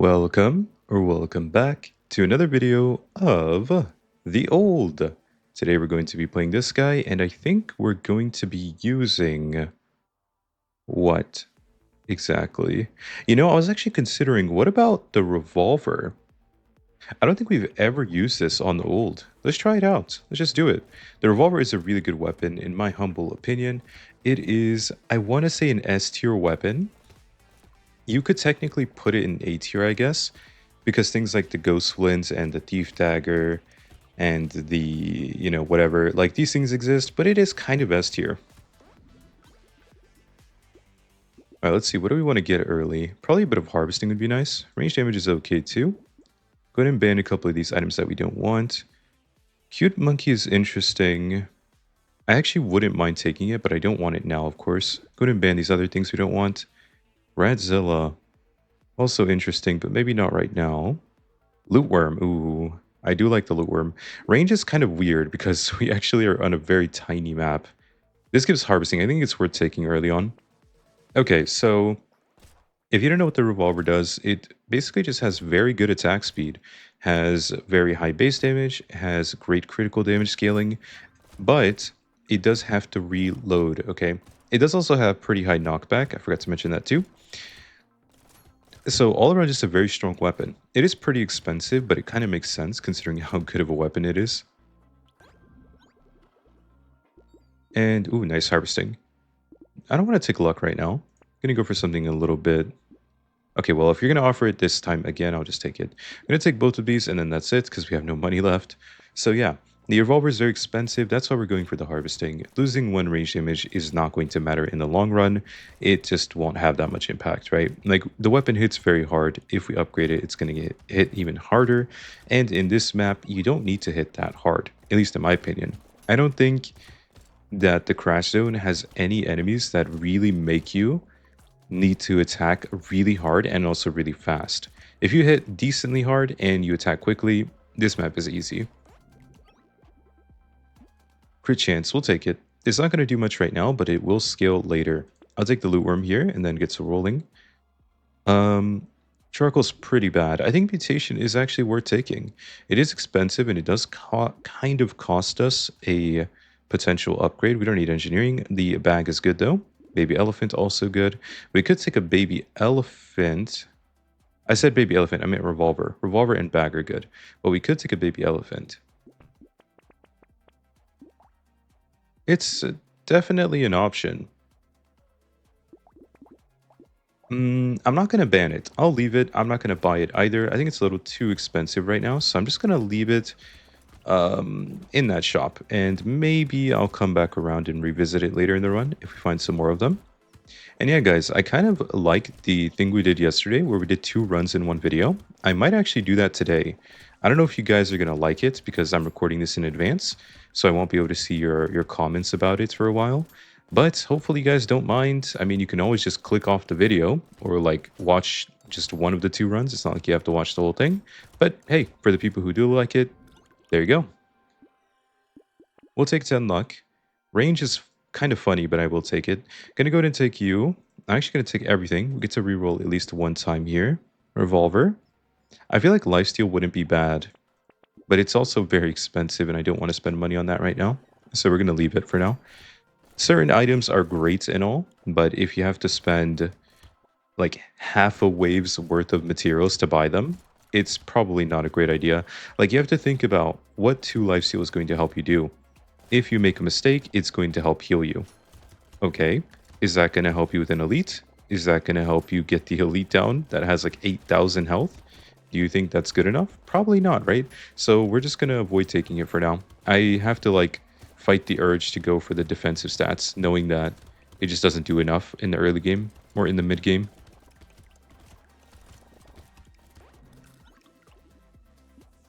Welcome or welcome back to another video of The Old. Today we're going to be playing this guy, and I think we're going to be using what exactly? I was actually considering, what about the revolver? I don't think we've ever used this on the Old. Let's try it out. Let's just do it. The revolver is a really good weapon, in my humble opinion. It is, I want to say, an S tier weapon. You could technically put it in A tier, I guess, because things like the Ghost Flint and the Thief Dagger and the, whatever, like these things exist, but it is kind of S tier. All right, let's see. What do we want to get early? Probably a bit of harvesting would be nice. Range damage is okay too. Go ahead and ban a couple of these items that we don't want. Cute Monkey is interesting. I actually wouldn't mind taking it, but I don't want it now, of course. Go ahead and ban these other things we don't want. Radzilla. Also interesting, but maybe not right now. Loot Worm. Ooh, I do like the Loot Worm. Range is kind of weird because we actually are on a very tiny map. This gives harvesting. I think it's worth taking early on. Okay, so if you don't know what the revolver does, it basically just has very good attack speed, has very high base damage, has great critical damage scaling, but it does have to reload, okay? It does also have pretty high knockback. I forgot to mention that too. So all around, just a very strong weapon. It is pretty expensive, but it kind of makes sense considering how good of a weapon it is. And, ooh, nice harvesting. I don't want to take luck right now. I'm going to go for something a little bit... Okay, well, if you're going to offer it this time again, I'll just take it. I'm going to take both of these, and then that's it, because we have no money left. So yeah, the revolver is very expensive. That's why we're going for the harvesting. Losing one range damage is not going to matter in the long run. It just won't have that much impact, right? Like, the weapon hits very hard. If we upgrade it, it's going to get hit even harder. And in this map, you don't need to hit that hard, at least in my opinion. I don't think that the Crash Zone has any enemies that really make you need to attack really hard and also really fast. If you hit decently hard and you attack quickly, this map is easy. Crit chance, we'll take it. It's not going to do much right now, but it will scale later. I'll take the Loot Worm here and then get to rolling. Charcoal's pretty bad. I think Mutation is actually worth taking. It is expensive and it does kind of cost us a potential upgrade. We don't need engineering. The bag is good though. Baby Elephant also good. We could take a Baby Elephant. I said Baby Elephant, I meant Revolver. Revolver and bag are good. But we could take a Baby Elephant. It's definitely an option. I'm not going to ban it. I'll leave it. I'm not going to buy it either. I think it's a little too expensive right now. So I'm just going to leave it in that shop. And maybe I'll come back around and revisit it later in the run if we find some more of them. And yeah, guys, I kind of like the thing we did yesterday where we did 2 runs in one video. I might actually do that today. I don't know if you guys are going to like it because I'm recording this in advance, so I won't be able to see your comments about it for a while. But hopefully you guys don't mind. I mean, you can always just click off the video or like watch just one of the 2 runs. It's not like you have to watch the whole thing. But hey, for the people who do like it, there you go. We'll take 10 luck. Range is kind of funny, but I will take it. Gonna go ahead and take you. I'm actually gonna take everything. We get to reroll at least one time here. Revolver. I feel like lifesteal wouldn't be bad, but it's also very expensive and I don't want to spend money on that right now. So we're gonna leave it for now. Certain items are great and all, but if you have to spend like half a wave's worth of materials to buy them, it's probably not a great idea. Like, you have to think about what 2 lifesteal is going to help you do. If you make a mistake, it's going to help heal you. Okay, is that going to help you with an elite? Is that going to help you get the elite down that has like 8,000 health? Do you think that's good enough? Probably not, right? So we're just going to avoid taking it for now. I have to like fight the urge to go for the defensive stats, knowing that it just doesn't do enough in the early game or in the mid game.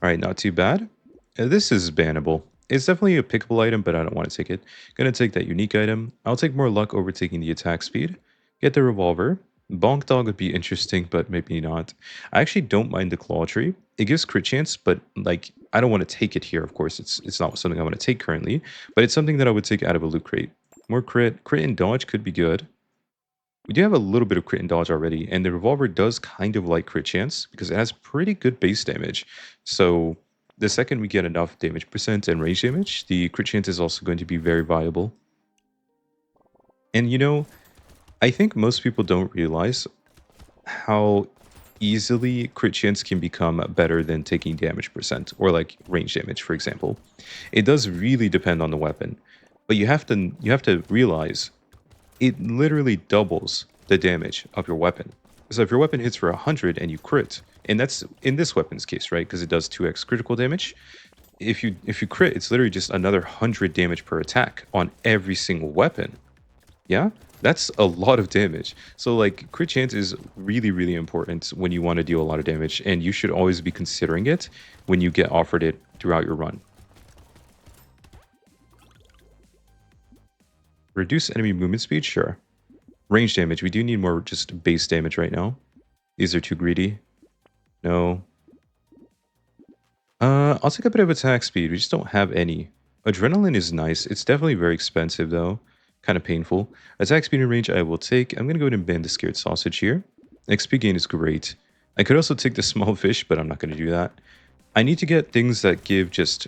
All right, not too bad. This is bannable. It's definitely a pickable item, but I don't want to take it. Gonna take that unique item. I'll take more luck over taking the attack speed. Get the revolver. Bonk Dog would be interesting, but maybe not. I actually don't mind the Claw Tree. It gives crit chance, but like, I don't want to take it here, of course. It's not something I want to take currently, but it's something that I would take out of a loot crate. More crit. Crit and dodge could be good. We do have a little bit of crit and dodge already, and the revolver does kind of like crit chance because it has pretty good base damage. So the second we get enough damage percent and range damage, the crit chance is also going to be very viable. And you know, I think most people don't realize how easily crit chance can become better than taking damage percent or like range damage, for example. It does really depend on the weapon, but you have to realize it literally doubles the damage of your weapon. So if your weapon hits for 100 and you crit, and that's in this weapon's case, right? Because it does 2x critical damage. If you crit, it's literally just another 100 damage per attack on every single weapon. Yeah, that's a lot of damage. So like crit chance is really, really important when you want to deal a lot of damage, and you should always be considering it when you get offered it throughout your run. Reduce enemy movement speed, sure. Range damage, we do need more just base damage right now. These are too greedy. No. I'll take a bit of attack speed. We just don't have any. Adrenaline is nice. It's definitely very expensive though. Kind of painful. Attack speed and range I will take. I'm gonna go ahead and ban the scared sausage here. XP gain is great. I could also take the small fish, but I'm not gonna do that. I need to get things that give just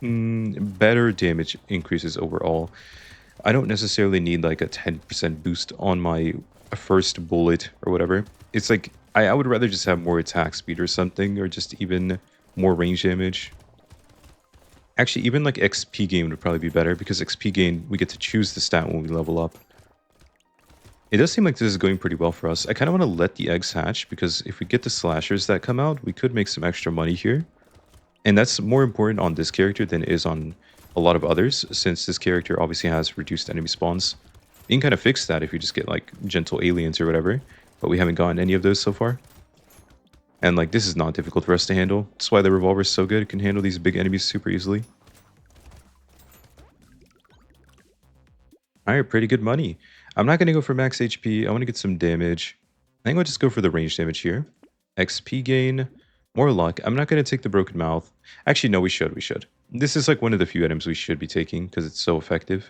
better damage increases overall. I don't necessarily need like a 10% boost on my first bullet or whatever. It's like I would rather just have more attack speed or something, or just even more range damage. Actually, even like XP gain would probably be better because XP gain, we get to choose the stat when we level up. It does seem like this is going pretty well for us. I kind of want to let the eggs hatch because if we get the slashers that come out, we could make some extra money here. And that's more important on this character than it is on a lot of others, since this character obviously has reduced enemy spawns. You can kind of fix that if you just get like gentle aliens or whatever, but we haven't gotten any of those so far. And like this is not difficult for us to handle. That's why the revolver is so good. It can handle these big enemies super easily. Alright, pretty good money. I'm not going to go for max HP. I want to get some damage. I think I'll just go for the range damage here. XP gain. More luck. I'm not going to take the broken mouth. Actually, no, we should. We should. This is like one of the few items we should be taking because it's so effective.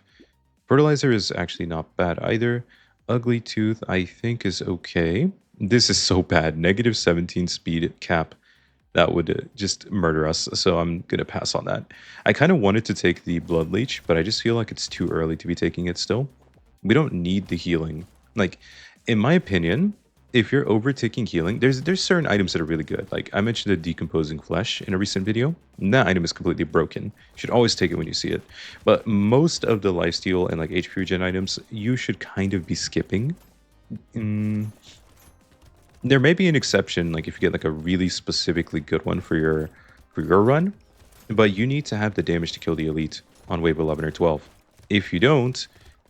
Fertilizer is actually not bad either. Ugly Tooth, I think, is okay. This is so bad. Negative 17 speed cap. That would just murder us. So I'm going to pass on that. I kind of wanted to take the Blood Leech, but I just feel like it's too early to be taking it still. We don't need the healing. Like, in my opinion, if you're overtaking healing, there's certain items that are really good. Like I mentioned the decomposing flesh in a recent video. And that item is completely broken. You should always take it when you see it. But most of the lifesteal and like HP regen items, you should kind of be skipping. There may be an exception, like if you get like a really specifically good one for your run, but you need to have the damage to kill the elite on wave 11 or 12. If you don't,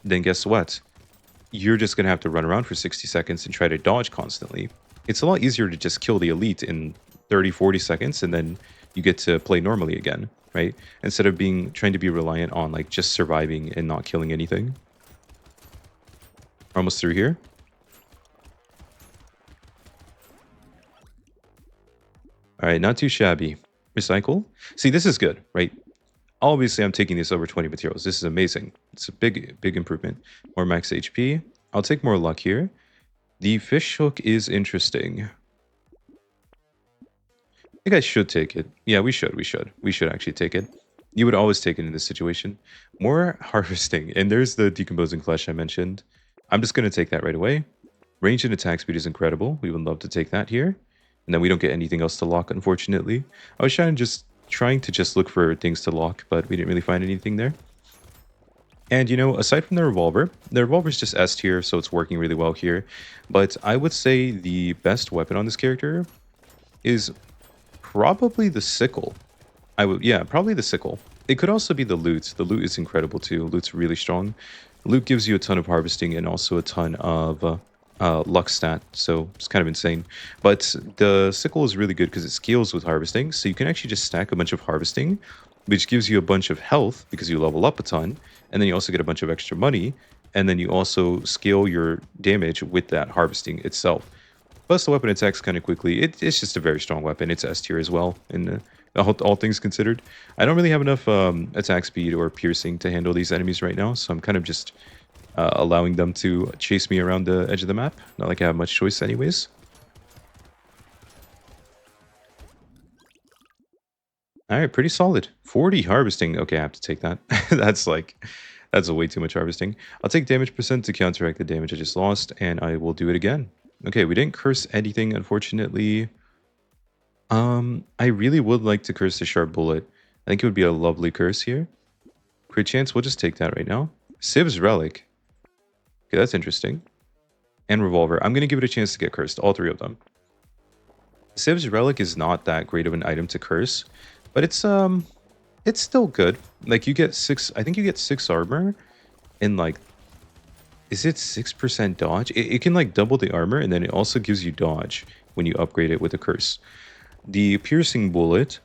then guess what? You're just going to have to run around for 60 seconds and try to dodge constantly. It's a lot easier to just kill the elite in 30, 40 seconds and then you get to play normally again, right? Instead of trying to be reliant on like just surviving and not killing anything. Almost through here. All right, not too shabby. Recycle. See, this is good, right? Obviously, I'm taking this over 20 materials. This is amazing. It's a big, big improvement. More max HP. I'll take more luck here. The fish hook is interesting. I think I should take it. Yeah, we should. We should actually take it. You would always take it in this situation. More harvesting. And there's the decomposing flesh I mentioned. I'm just going to take that right away. Range and attack speed is incredible. We would love to take that here. And then we don't get anything else to lock, unfortunately. I was trying to just look for things to lock, but we didn't really find anything there. And, you know, aside from the revolver is just S tier, so it's working really well here. But I would say the best weapon on this character is probably the sickle. Yeah, probably the sickle. It could also be the loot. The loot is incredible too. Loot's really strong. Loot gives you a ton of harvesting and also a ton of luck stat, so it's kind of insane. But the sickle is really good because it scales with harvesting, so you can actually just stack a bunch of harvesting, which gives you a bunch of health because you level up a ton, and then you also get a bunch of extra money, and then you also scale your damage with that harvesting itself. Plus the weapon attacks kind of quickly. It's just a very strong weapon. It's S tier as well, in all things considered. I don't really have enough attack speed or piercing to handle these enemies right now, so I'm kind of just allowing them to chase me around the edge of the map. Not like I have much choice anyways. All right, pretty solid. 40 harvesting. Okay, I have to take that. That's way too much harvesting. I'll take damage percent to counteract the damage I just lost, and I will do it again. Okay, we didn't curse anything, unfortunately. I really would like to curse the Sharp Bullet. I think it would be a lovely curse here. Crit chance, we'll just take that right now. Civ's Relic. Okay, that's interesting. And Revolver. I'm going to give it a chance to get cursed, all three of them. Civ's Relic is not that great of an item to curse, but it's still good. Like you get 6, I think you get 6 armor and like, is it 6% dodge? It can like double the armor, and then it also gives you dodge when you upgrade it with a curse. The Piercing Bullet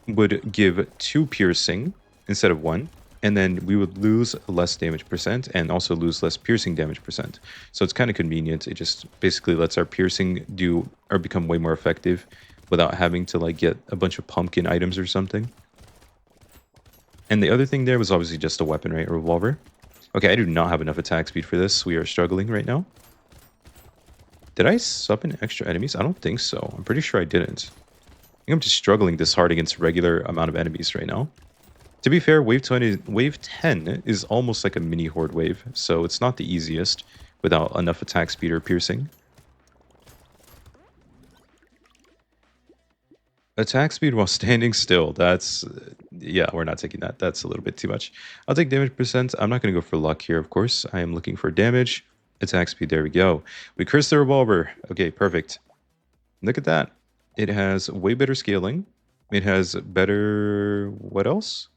would give 2 piercing instead of 1, and then we would lose less damage percent and also lose less piercing damage percent. So it's kind of convenient. It just basically lets our piercing do or become way more effective without having to like get a bunch of pumpkin items or something. And the other thing there was obviously just a weapon, right? A revolver. Okay, I do not have enough attack speed for this. We are struggling right now. Did I summon extra enemies? I don't think so. I'm pretty sure I didn't. I think I'm just struggling this hard against regular amount of enemies right now. To be fair, wave 10 is almost like a mini horde wave, so it's not the easiest without enough attack speed or piercing. Attack speed while standing still. That's... yeah, we're not taking that. That's a little bit too much. I'll take damage percent. I'm not going to go for luck here, of course. I am looking for damage. Attack speed. There we go. We cursed the revolver. Okay, perfect. Look at that. It has way better scaling. It has better... what else?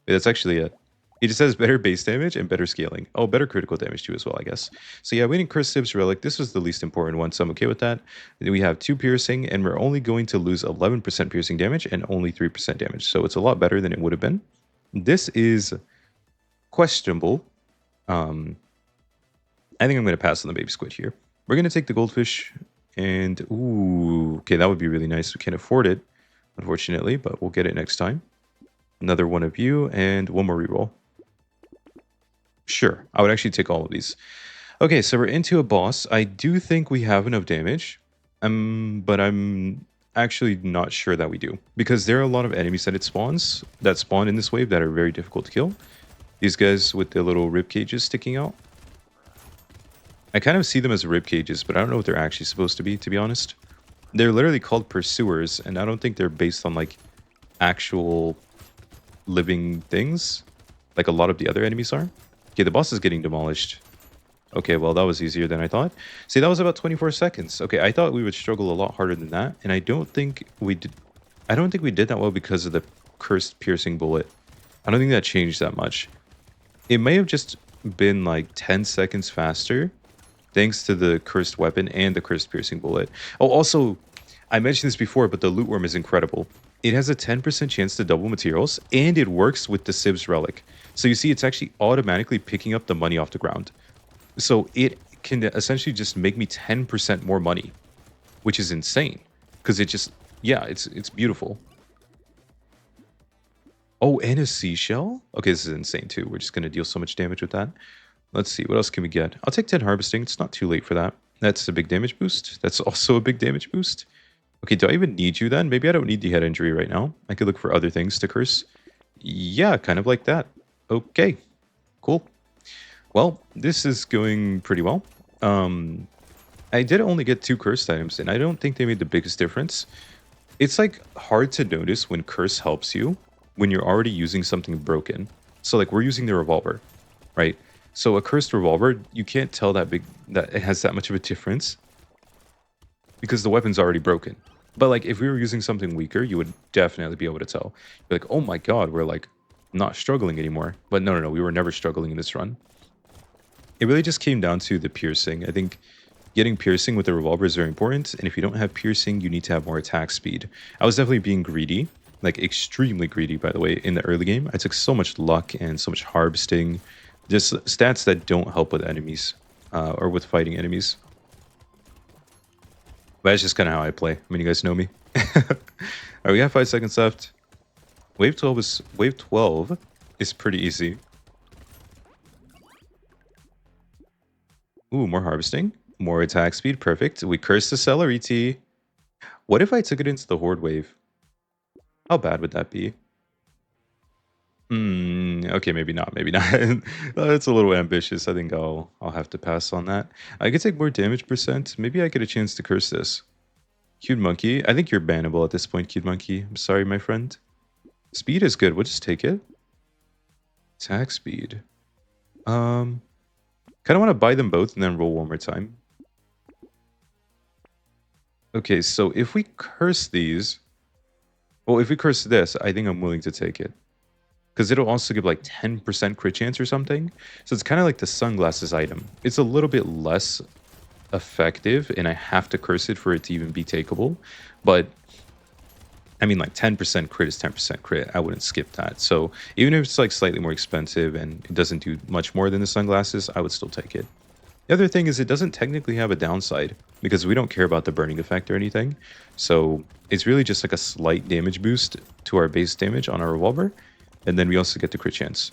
That's actually it. It just has better base damage and better scaling. Oh, better critical damage too as well, I guess. So yeah, we didn't curse Civ's Relic. This was the least important one, so I'm okay with that. Then we have 2 piercing, and we're only going to lose 11% piercing damage and only 3% damage. So it's a lot better than it would have been. This is questionable. I think I'm going to pass on the baby squid here. We're going to take the goldfish, and ooh, okay, that would be really nice. We can't afford it, unfortunately, but we'll get it next time. Another one of you, and one more reroll. Sure, I would actually take all of these. Okay, so we're into a boss. I do think we have enough damage, but I'm actually not sure that we do. Because there are a lot of enemies that spawn in this wave that are very difficult to kill. These guys with their little rib cages sticking out. I kind of see them as rib cages, but I don't know what they're actually supposed to be honest. They're literally called pursuers, and I don't think they're based on like actual living things like a lot of the other enemies are. Okay, the boss is getting demolished. Okay, well, that was easier than I thought. See, that was about 24 seconds. Okay, I thought we would struggle a lot harder than that, and I don't think we did. I don't think we did that well because of the cursed piercing bullet. I don't think that changed that much. It may have just been like 10 seconds faster thanks to the cursed weapon and the cursed piercing bullet. Oh, also, I mentioned this before, but the loot worm is incredible. It has a 10% chance to double materials, and it works with the Civ's Relic. So you see, it's actually automatically picking up the money off the ground. So it can essentially just make me 10% more money, which is insane. Because it just, yeah, it's beautiful. Oh, and a seashell? Okay, this is insane too. We're just going to deal so much damage with that. Let's see, what else can we get? I'll take 10 harvesting. It's not too late for that. That's a big damage boost. That's also a big damage boost. Okay, do I even need you then? Maybe I don't need the head injury right now. I could look for other things to curse. Yeah, kind of like that. Okay, cool. Well, this is going pretty well. I did only get 2 cursed items, and I don't think they made the biggest difference. It's like hard to notice when curse helps you when you're already using something broken. So like we're using the revolver, right? So a cursed revolver, you can't tell that it has that much of a difference because the weapon's already broken. But like if we were using something weaker, you would definitely be able to tell. You're like, oh my god, we're like not struggling anymore. But no, we were never struggling in this run. It really just came down to the piercing. I think getting piercing with the revolver is very important, and if you don't have piercing, you need to have more attack speed. I was definitely being greedy, like extremely greedy, by the way, in the early game. I took so much luck and so much harvesting, just stats that don't help with enemies or with fighting enemies. But that's just kind of how I play. I mean, you guys know me. Alright, we got 5 seconds left. Wave 12 is pretty easy. Ooh, more harvesting. More attack speed. Perfect. We curse the Celerity. What if I took it into the Horde Wave? How bad would that be? Okay, maybe not. Maybe not. It's a little ambitious. I think I'll have to pass on that. I could take more damage percent. Maybe I get a chance to curse this. Cute Monkey. I think you're bannable at this point, Cute Monkey. I'm sorry, my friend. Speed is good. We'll just take it. Attack speed. Kind of want to buy them both and then roll one more time. Okay, so if we curse these... Well, if we curse this, I think I'm willing to take it. Because it'll also give like 10% crit chance or something. So it's kind of like the sunglasses item. It's a little bit less effective, and I have to curse it for it to even be takeable. But, I mean, like 10% crit is 10% crit. I wouldn't skip that. So even if it's like slightly more expensive and it doesn't do much more than the sunglasses, I would still take it. The other thing is it doesn't technically have a downside because we don't care about the burning effect or anything. So it's really just like a slight damage boost to our base damage on our revolver. And then we also get the crit chance.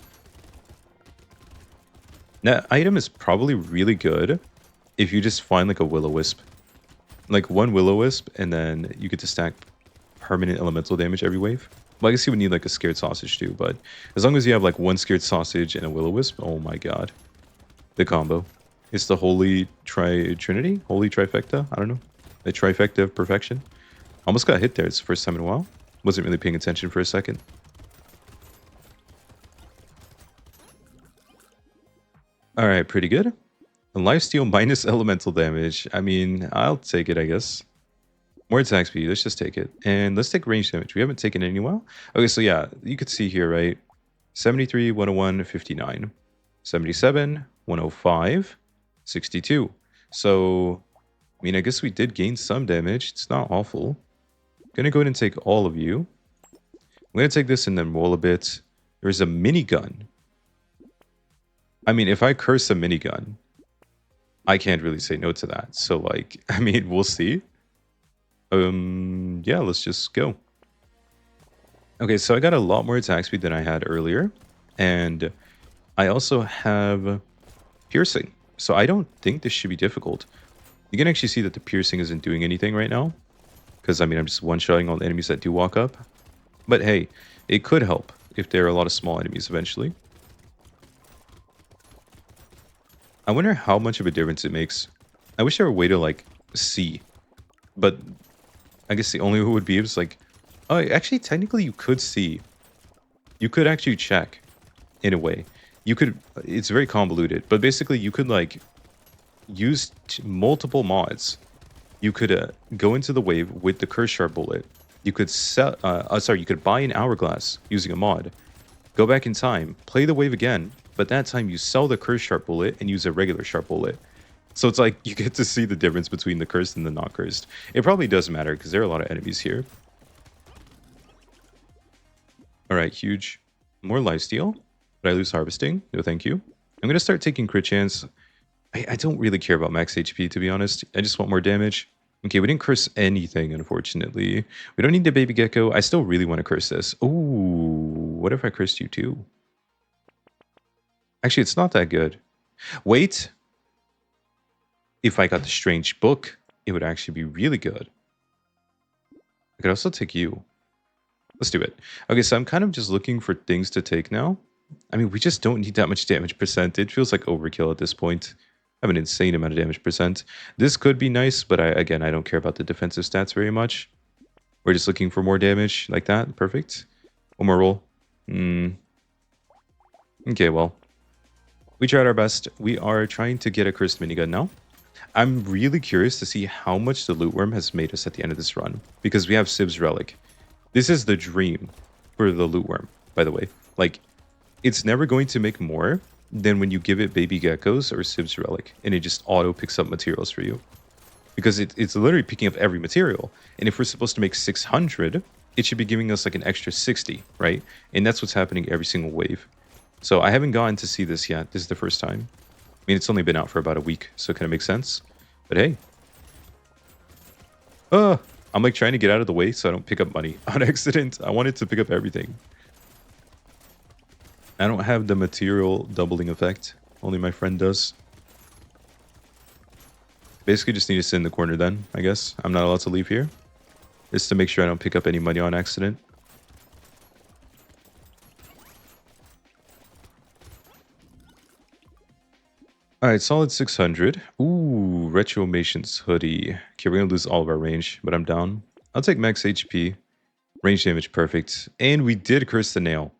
That item is probably really good if you just find like a Will-O-Wisp. Like one Will-O-Wisp and then you get to stack permanent elemental damage every wave. Well, I guess you would need like a Scared Sausage too, but as long as you have like one Scared Sausage and a Will-O-Wisp, oh my god. The combo. It's the holy trinity? Holy trifecta? I don't know. The trifecta of perfection. Almost got hit there. It's the first time in a while. Wasn't really paying attention for a second. Alright, pretty good. And lifesteal minus elemental damage. I mean, I'll take it, I guess. More attack speed. Let's just take it. And let's take range damage. We haven't taken it in a while. Okay, so yeah, you could see here, right? 73, 101, 59. 77, 105, 62. So, I mean, I guess we did gain some damage. It's not awful. Gonna go ahead and take all of you. I'm gonna take this and then roll a bit. There's a minigun. I mean, if I curse a minigun, I can't really say no to that. So, like, I mean, we'll see. Yeah, let's just go. Okay, so I got a lot more attack speed than I had earlier. And I also have piercing. So I don't think this should be difficult. You can actually see that the piercing isn't doing anything right now. Because, I mean, I'm just one-shotting all the enemies that do walk up. But hey, it could help if there are a lot of small enemies eventually. I wonder how much of a difference it makes. I wish there were a way to, like, see. But I guess the only way would be is, like... Oh, actually, technically, you could see. You could actually check, in a way. You could... It's very convoluted. But basically, you could, like, use multiple mods. You could go into the wave with the Curse Sharp Bullet. You could sell... you could buy an Hourglass using a mod. Go back in time. Play the wave again. But that time you sell the Cursed Sharp Bullet and use a regular Sharp Bullet. So it's like you get to see the difference between the cursed and the not cursed. It probably does matter because there are a lot of enemies here. Alright, huge. More lifesteal. Did I lose harvesting? No, thank you. I'm going to start taking crit chance. I don't really care about max HP, to be honest. I just want more damage. Okay, we didn't curse anything, unfortunately. We don't need the baby gecko. I still really want to curse this. Ooh, what if I cursed you too? Actually, it's not that good. Wait. If I got the strange book, it would actually be really good. I could also take you. Let's do it. Okay, so I'm kind of just looking for things to take now. I mean, we just don't need that much damage percent. It feels like overkill at this point. I have an insane amount of damage percent. This could be nice, but again, I don't care about the defensive stats very much. We're just looking for more damage like that. Perfect. One more roll. Okay, well. We tried our best. We are trying to get a cursed minigun now. I'm really curious to see how much the loot worm has made us at the end of this run. Because we have Siv's Relic. This is the dream for the loot worm, by the way. Like, it's never going to make more than when you give it baby geckos or Siv's Relic. And it just auto picks up materials for you. Because it's literally picking up every material. And if we're supposed to make 600, it should be giving us like an extra 60, right? And that's what's happening every single wave. So I haven't gotten to see this yet. This is the first time. I mean, it's only been out for about a week, so it kind of makes sense. But hey. I'm like trying to get out of the way so I don't pick up money on accident. I wanted to pick up everything. I don't have the material doubling effect. Only my friend does. Basically just need to sit in the corner then, I guess. I'm not allowed to leave here. Just to make sure I don't pick up any money on accident. Alright, solid 600. Ooh, Retromation's hoodie. Okay, we're gonna lose all of our range, but I'm down. I'll take max HP. Range damage, perfect. And we did curse the nail.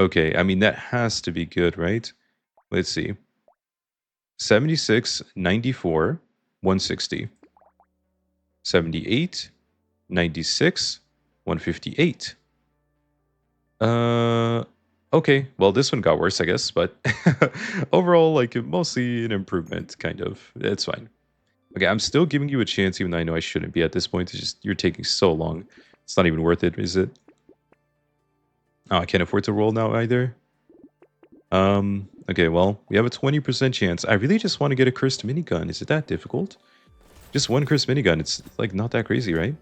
Okay, I mean, that has to be good, right? Let's see. 76, 94, 160. 78, 96, 158. Okay, well, this one got worse, I guess, but overall, like, mostly an improvement, kind of. It's fine. Okay, I'm still giving you a chance, even though I know I shouldn't be at this point. It's just, you're taking so long. It's not even worth it, is it? Oh, I can't afford to roll now either. Okay, well, we have a 20% chance. I really just want to get a cursed minigun. Is it that difficult? Just one cursed minigun. It's, like, not that crazy, right?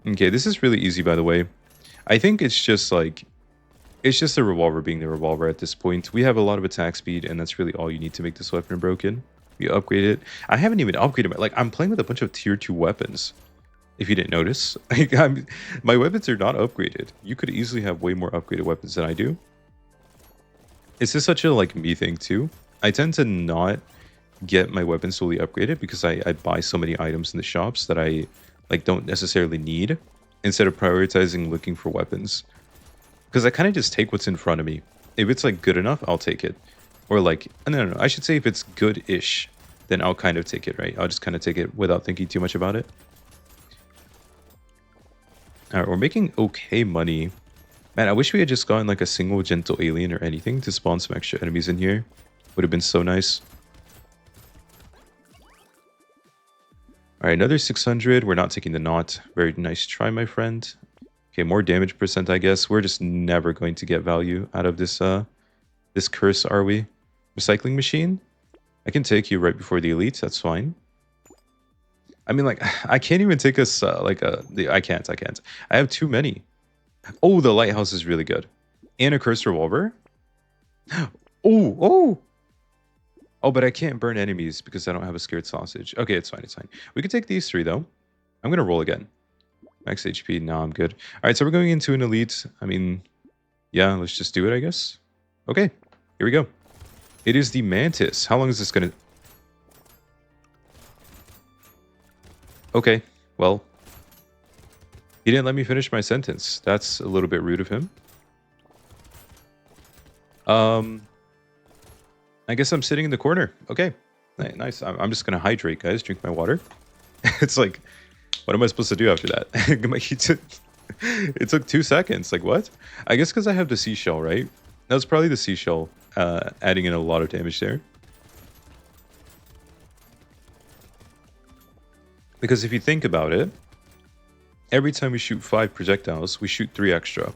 Okay, this is really easy, by the way. I think it's just, like, it's just the revolver being the revolver at this point. We have a lot of attack speed, and that's really all you need to make this weapon broken. We upgrade it. I haven't even upgraded my... Like, I'm playing with a bunch of tier 2 weapons, if you didn't notice. Like, my weapons are not upgraded. You could easily have way more upgraded weapons than I do. It's just such a, like, me thing, too. I tend to not get my weapons fully upgraded because I buy so many items in the shops that I, like, don't necessarily need, instead of prioritizing looking for weapons. Because I kind of just take what's in front of me. If it's, like, good enough, I'll take it. Or, like, no, I should say if it's good-ish, then I'll kind of take it, right? I'll just kind of take it without thinking too much about it. Alright, we're making okay money. Man, I wish we had just gotten, like, a single gentle alien or anything to spawn some extra enemies in here. Would have been so nice. Alright, another 600. We're not taking the knot. Very nice try, my friend. Okay, more damage percent, I guess. We're just never going to get value out of this this curse, are we? Recycling machine? I can take you right before the elite, that's fine. I mean, like, I can't even take us, I can't. I have too many. Oh, the lighthouse is really good. And a cursed revolver? Oh! Oh, but I can't burn enemies because I don't have a scared sausage. Okay, it's fine. We can take these 3, though. I'm gonna roll again. Max HP, no, I'm good. Alright, so we're going into an elite. I mean, yeah, let's just do it, I guess. Okay, here we go. It is the Mantis. How long is this gonna... Okay, well, he didn't let me finish my sentence. That's a little bit rude of him. I guess I'm sitting in the corner. Okay, nice. I'm just gonna hydrate, guys. Drink my water. It's like, what am I supposed to do after that? It took 2 seconds. Like, what? I guess because I have the seashell, right? That was probably the seashell adding in a lot of damage there. Because if you think about it, every time we shoot 5 projectiles, we shoot 3 extra,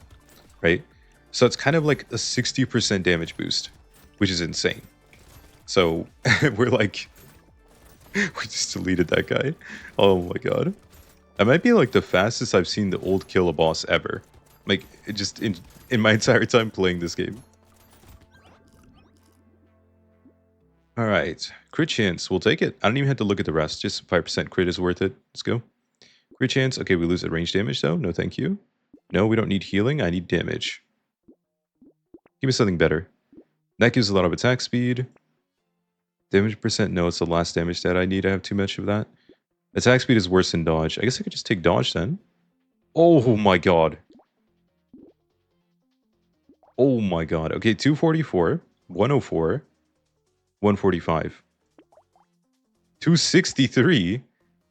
right? So it's kind of like a 60% damage boost, which is insane. So we're like, we just deleted that guy. Oh my god. That might be like the fastest I've seen the ult kill a boss ever. Like, it just in my entire time playing this game. Alright, crit chance, we'll take it. I don't even have to look at the rest, just 5% crit is worth it. Let's go. Crit chance, okay, we lose at range damage though, no thank you. No, we don't need healing, I need damage. Give me something better. That gives a lot of attack speed. Damage percent, no, it's the last damage that I need, I have too much of that. Attack speed is worse than dodge. I guess I could just take dodge then. Oh my god. Oh my god. Okay, 244, 104, 145. 263,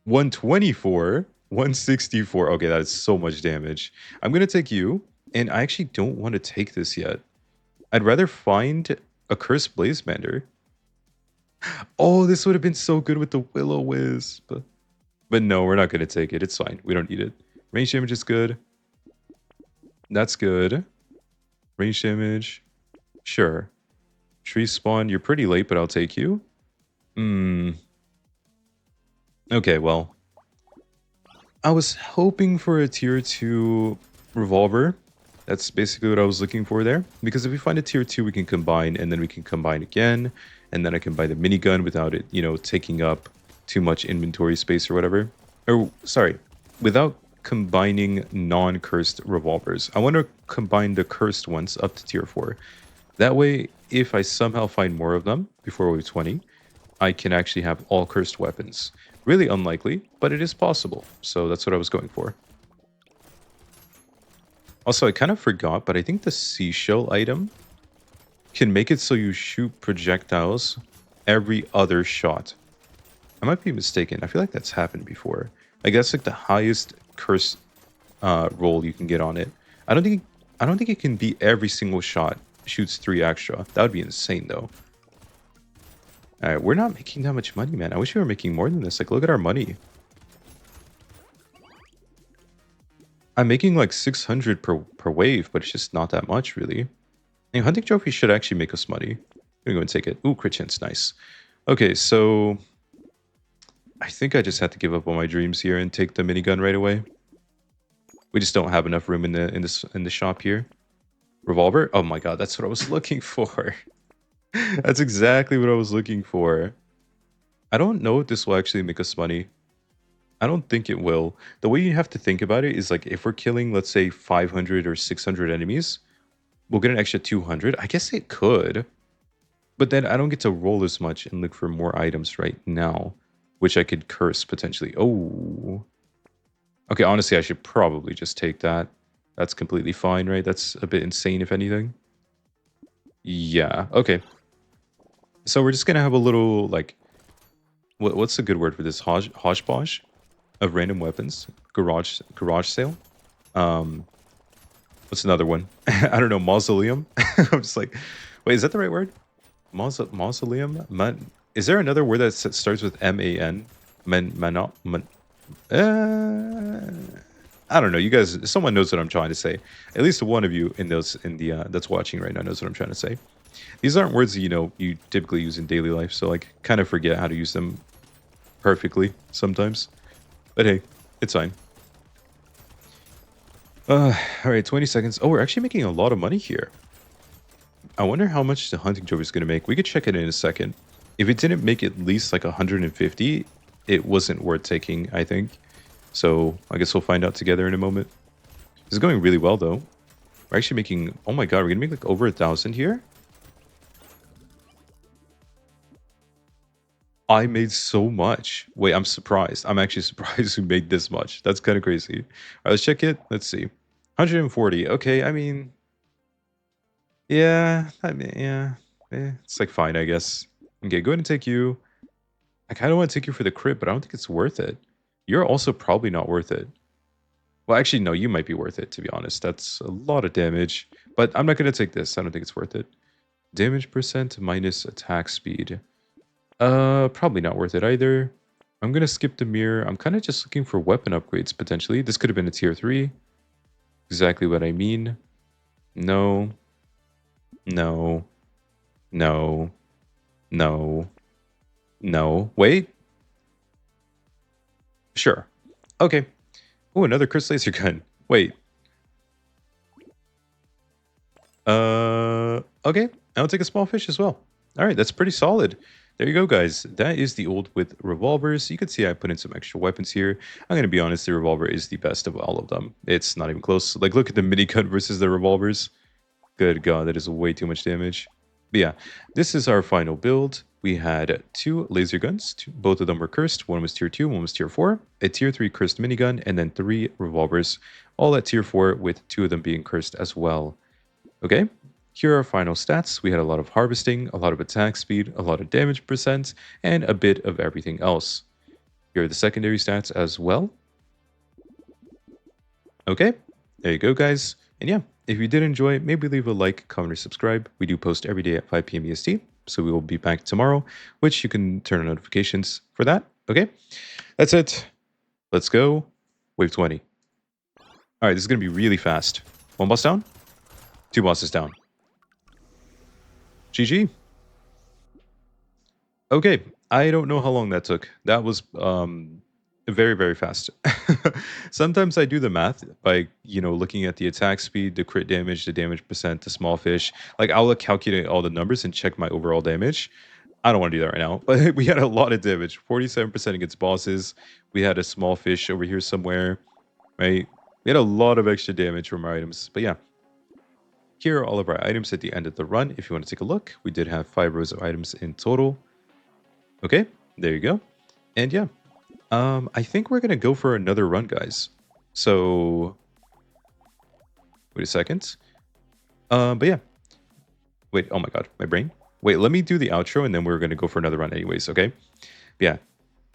124, 164. Okay, that is so much damage. I'm going to take you, and I actually don't want to take this yet. I'd rather find a Cursed Blazebender. Oh, this would have been so good with the Will-O-Wisp. But no, we're not going to take it. It's fine. We don't need it. Range damage is good. That's good. Range damage. Sure. Tree spawn. You're pretty late, but I'll take you. Okay, well. I was hoping for a tier 2 revolver. That's basically what I was looking for there. Because if we find a tier 2, we can combine, and then we can combine again, and then I can buy the minigun without it, you know, taking up too much inventory space or whatever. Or, sorry, without combining non-cursed revolvers. I want to combine the cursed ones up to tier 4. That way, if I somehow find more of them before wave 20, I can actually have all cursed weapons. Really unlikely, but it is possible. So that's what I was going for. Also, I kind of forgot, but I think the seashell item can make it so you shoot projectiles every other shot. I might be mistaken. I feel like that's happened before. Like that's like the highest curse roll you can get on it. I don't think it can be every single shot shoots 3 extra. That would be insane though. All right, we're not making that much money, man. I wish we were making more than this. Like, look at our money. I'm making like 600 per wave, but it's just not that much, really. And hunting trophy should actually make us money. I'm gonna go and take it. Ooh, crit chance, nice. Okay, so I think I just had to give up on my dreams here and take the minigun right away. We just don't have enough room in the shop here. Revolver? Oh my god, that's what I was looking for. That's exactly what I was looking for. I don't know if this will actually make us money. I don't think it will. The way you have to think about it is like if we're killing, let's say, 500 or 600 enemies, we'll get an extra 200. I guess it could. But then I don't get to roll as much and look for more items right now, which I could curse potentially. Oh. Okay, honestly, I should probably just take that. That's completely fine, right? That's a bit insane, if anything. Yeah, okay. So we're just going to have a little, like, what's a good word for this? Hodgepodge of random weapons. Garage sale. What's another one? I don't know, mausoleum? I'm just like, wait, is that the right word? Mausoleum? Is there another word that starts with M-A-N? I don't know. You guys, someone knows what I'm trying to say. At least one of you in the that's watching right now knows what I'm trying to say. These aren't words that, you know, you typically use in daily life, so like kind of forget how to use them perfectly sometimes. But hey, it's fine. All right, 20 seconds. Oh, we're actually making a lot of money here. I wonder how much the hunting trophy is going to make. We could check it in a second. If it didn't make at least like 150, it wasn't worth taking, I think. So I guess we'll find out together in a moment. This is going really well, though. We're actually making... Oh my god, we're going to make like over 1,000 here? I made so much. Wait, I'm surprised. I'm actually surprised we made this much. That's kind of crazy. All right, let's check it. Let's see. 140. Okay, I mean... Yeah, yeah. It's like fine, I guess. Okay, go ahead and take you. I kind of want to take you for the crit, but I don't think it's worth it. You're also probably not worth it. Well, actually, no, you might be worth it, to be honest. That's a lot of damage. But I'm not going to take this. I don't think it's worth it. Damage percent minus attack speed. Probably not worth it either. I'm going to skip the mirror. I'm kind of just looking for weapon upgrades, potentially. This could have been a tier 3. Exactly what I mean. No. No. No. No. No. Wait. Sure. Okay. Oh, another Chris laser gun. Wait. Okay. I'll take a small fish as well. All right, that's pretty solid. There you go, guys. That is the old with revolvers. You can see I put in some extra weapons here. I'm going to be honest, the revolver is the best of all of them. It's not even close. Like, look at the minigun versus the revolvers. Good God, that is way too much damage. But yeah, this is our final build. We had 2 laser guns. Both of them were cursed. One was tier 2, one was tier 4. A tier 3 cursed minigun, and then 3 revolvers. All at tier 4, with 2 of them being cursed as well. Okay, here are our final stats. We had a lot of harvesting, a lot of attack speed, a lot of damage percent, and a bit of everything else. Here are the secondary stats as well. Okay, there you go, guys. And yeah, if you did enjoy, maybe leave a like, comment, or subscribe. We do post every day at 5 p.m. EST, so we will be back tomorrow, which you can turn on notifications for that. Okay, that's it. Let's go. Wave 20. All right, this is going to be really fast. 1 boss down, 2 bosses down. GG. Okay, I don't know how long that took. That was Very, very fast. Sometimes I do the math by, looking at the attack speed, the crit damage, the damage percent, the small fish. Like, I'll calculate all the numbers and check my overall damage. I don't want to do that right now, but we had a lot of damage. 47% against bosses. We had a small fish over here somewhere, right? We had a lot of extra damage from our items. But yeah, here are all of our items at the end of the run. If you want to take a look, we did have 5 rows of items in total. Okay, there you go. And yeah, I think we're gonna go for another run, guys. So, wait a second. But yeah. Wait, oh my god, my brain. Wait, let me do the outro and then we're gonna go for another run anyways, okay? Yeah.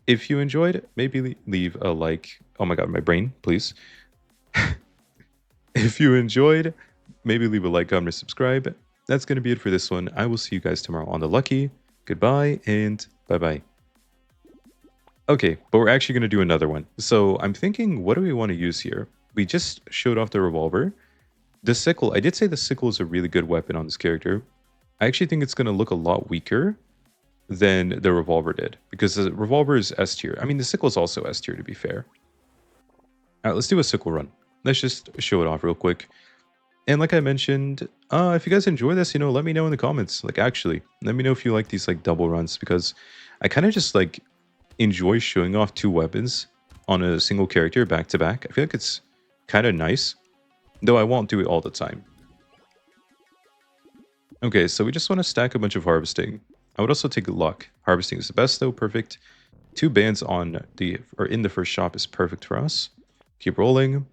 If you enjoyed, maybe leave a like. Oh my god, my brain, please. If you enjoyed, maybe leave a like, comment, or subscribe. That's gonna be it for this one. I will see you guys tomorrow on The Lucky. Goodbye and bye-bye. Okay, but we're actually going to do another one. So I'm thinking, what do we want to use here? We just showed off the revolver. The sickle, I did say the sickle is a really good weapon on this character. I actually think it's going to look a lot weaker than the revolver did. Because the revolver is S tier. I mean, the sickle is also S tier, to be fair. Alright, let's do a sickle run. Let's just show it off real quick. And like I mentioned, if you guys enjoy this, let me know in the comments. Like, actually, let me know if you like these, like, double runs. Because I kind of just, like, enjoy showing off 2 weapons on a single character back to back. I feel like it's kind of nice, though I won't do it all the time. Okay, so we just want to stack a bunch of harvesting. I would also take luck. Harvesting is the best though, perfect. 2 bands in the first shop is perfect for us. Keep rolling.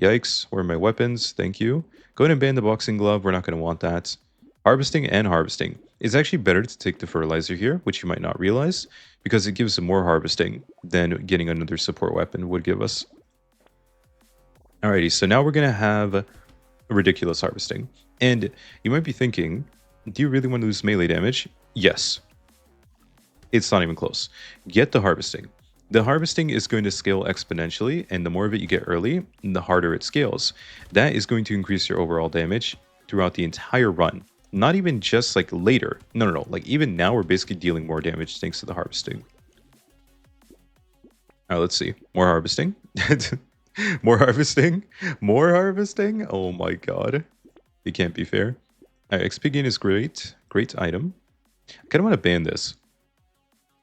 Yikes, where are my weapons? Thank you. Go ahead and ban the boxing glove, we're not going to want that. Harvesting and harvesting. It's actually better to take the fertilizer here, which you might not realize, because it gives more harvesting than getting another support weapon would give us. Alrighty, so now we're going to have a ridiculous harvesting. And you might be thinking, do you really want to lose melee damage? Yes. It's not even close. Get the harvesting. The harvesting is going to scale exponentially, and the more of it you get early, the harder it scales. That is going to increase your overall damage throughout the entire run. Not even just like later. No. Like even now we're basically dealing more damage thanks to the harvesting. Alright, let's see. More harvesting. More harvesting. More harvesting. Oh my god. It can't be fair. Alright, XP gain is great. Great item. I kind of want to ban this.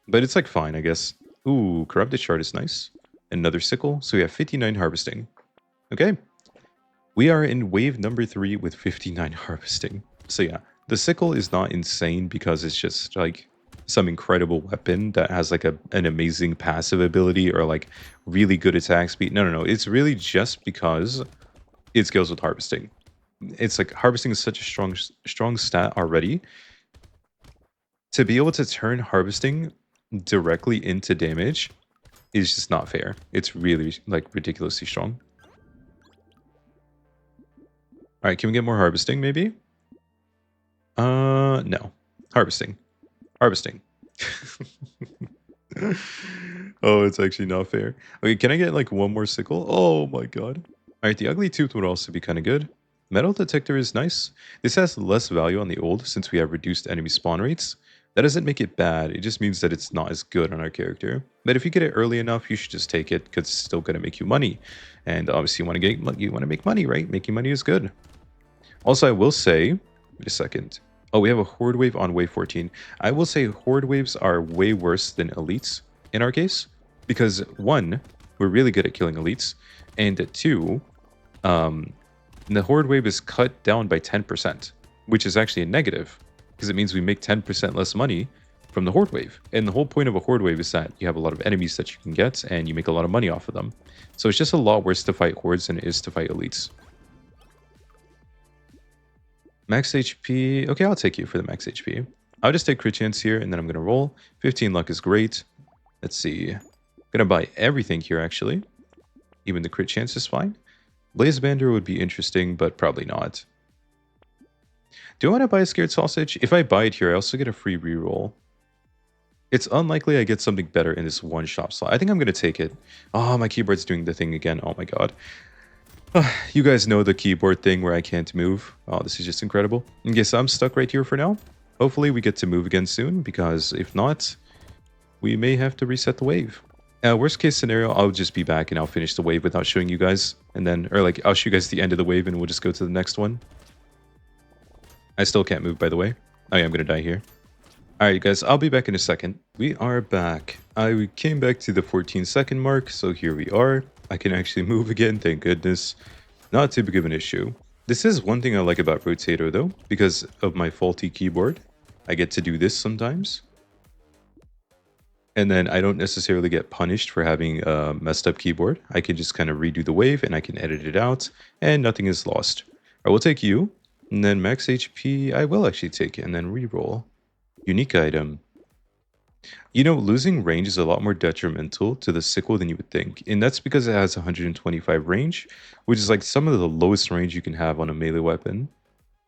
But it's like fine, I guess. Ooh, corrupted shard is nice. Another sickle. So we have 59 harvesting. Okay. We are in wave number 3 with 59 harvesting. So yeah, the sickle is not insane because it's just like some incredible weapon that has like an amazing passive ability or like really good attack speed. No. It's really just because it scales with harvesting. It's like harvesting is such a strong stat already. To be able to turn harvesting directly into damage is just not fair. It's really like ridiculously strong. All right, can we get more harvesting maybe? No. Harvesting. Harvesting. Oh, it's actually not fair. Okay, can I get like one more sickle? Oh my god. Alright, the ugly tooth would also be kind of good. Metal detector is nice. This has less value on the old since we have reduced enemy spawn rates. That doesn't make it bad, it just means that it's not as good on our character. But if you get it early enough, you should just take it because it's still going to make you money. And obviously you want to make money, right? Making money is good. Also, I will say, wait a second. Oh, we have a horde wave on wave 14. I will say horde waves are way worse than elites in our case. Because 1, we're really good at killing elites. And 2, the horde wave is cut down by 10%. Which is actually a negative. Because it means we make 10% less money from the horde wave. And the whole point of a horde wave is that you have a lot of enemies that you can get. And you make a lot of money off of them. So it's just a lot worse to fight hordes than it is to fight elites. Max HP. Okay, I'll take you for the max HP. I'll just take crit chance here, and then I'm going to roll. 15 luck is great. Let's see. I'm going to buy everything here, actually. Even the crit chance is fine. Blaze Bander would be interesting, but probably not. Do I want to buy a Scared Sausage? If I buy it here, I also get a free reroll. It's unlikely I get something better in this one shop slot. I think I'm going to take it. Oh, my keyboard's doing the thing again. Oh my god. You guys know the keyboard thing where I can't move. Oh, this is just incredible. Okay, so I'm stuck right here for now. Hopefully we get to move again soon, because if not, we may have to reset the wave. Worst case scenario, I'll just be back and I'll finish the wave without showing you guys. And then, or like, I'll show you guys the end of the wave and we'll just go to the next one. I still can't move, by the way. Oh yeah, I'm gonna die here. Alright, guys, I'll be back in a second. We are back. I came back to the 14-second mark, so here we are. I can actually move again, thank goodness. Not too big of an issue. This is one thing I like about Rotato, though, because of my faulty keyboard. I get to do this sometimes. And then I don't necessarily get punished for having a messed up keyboard. I can just kind of redo the wave and I can edit it out and nothing is lost. I will take you, and then max HP, I will actually take it, and then reroll. Unique item. You know, losing range is a lot more detrimental to the sickle than you would think. And that's because it has 125 range, which is like some of the lowest range you can have on a melee weapon.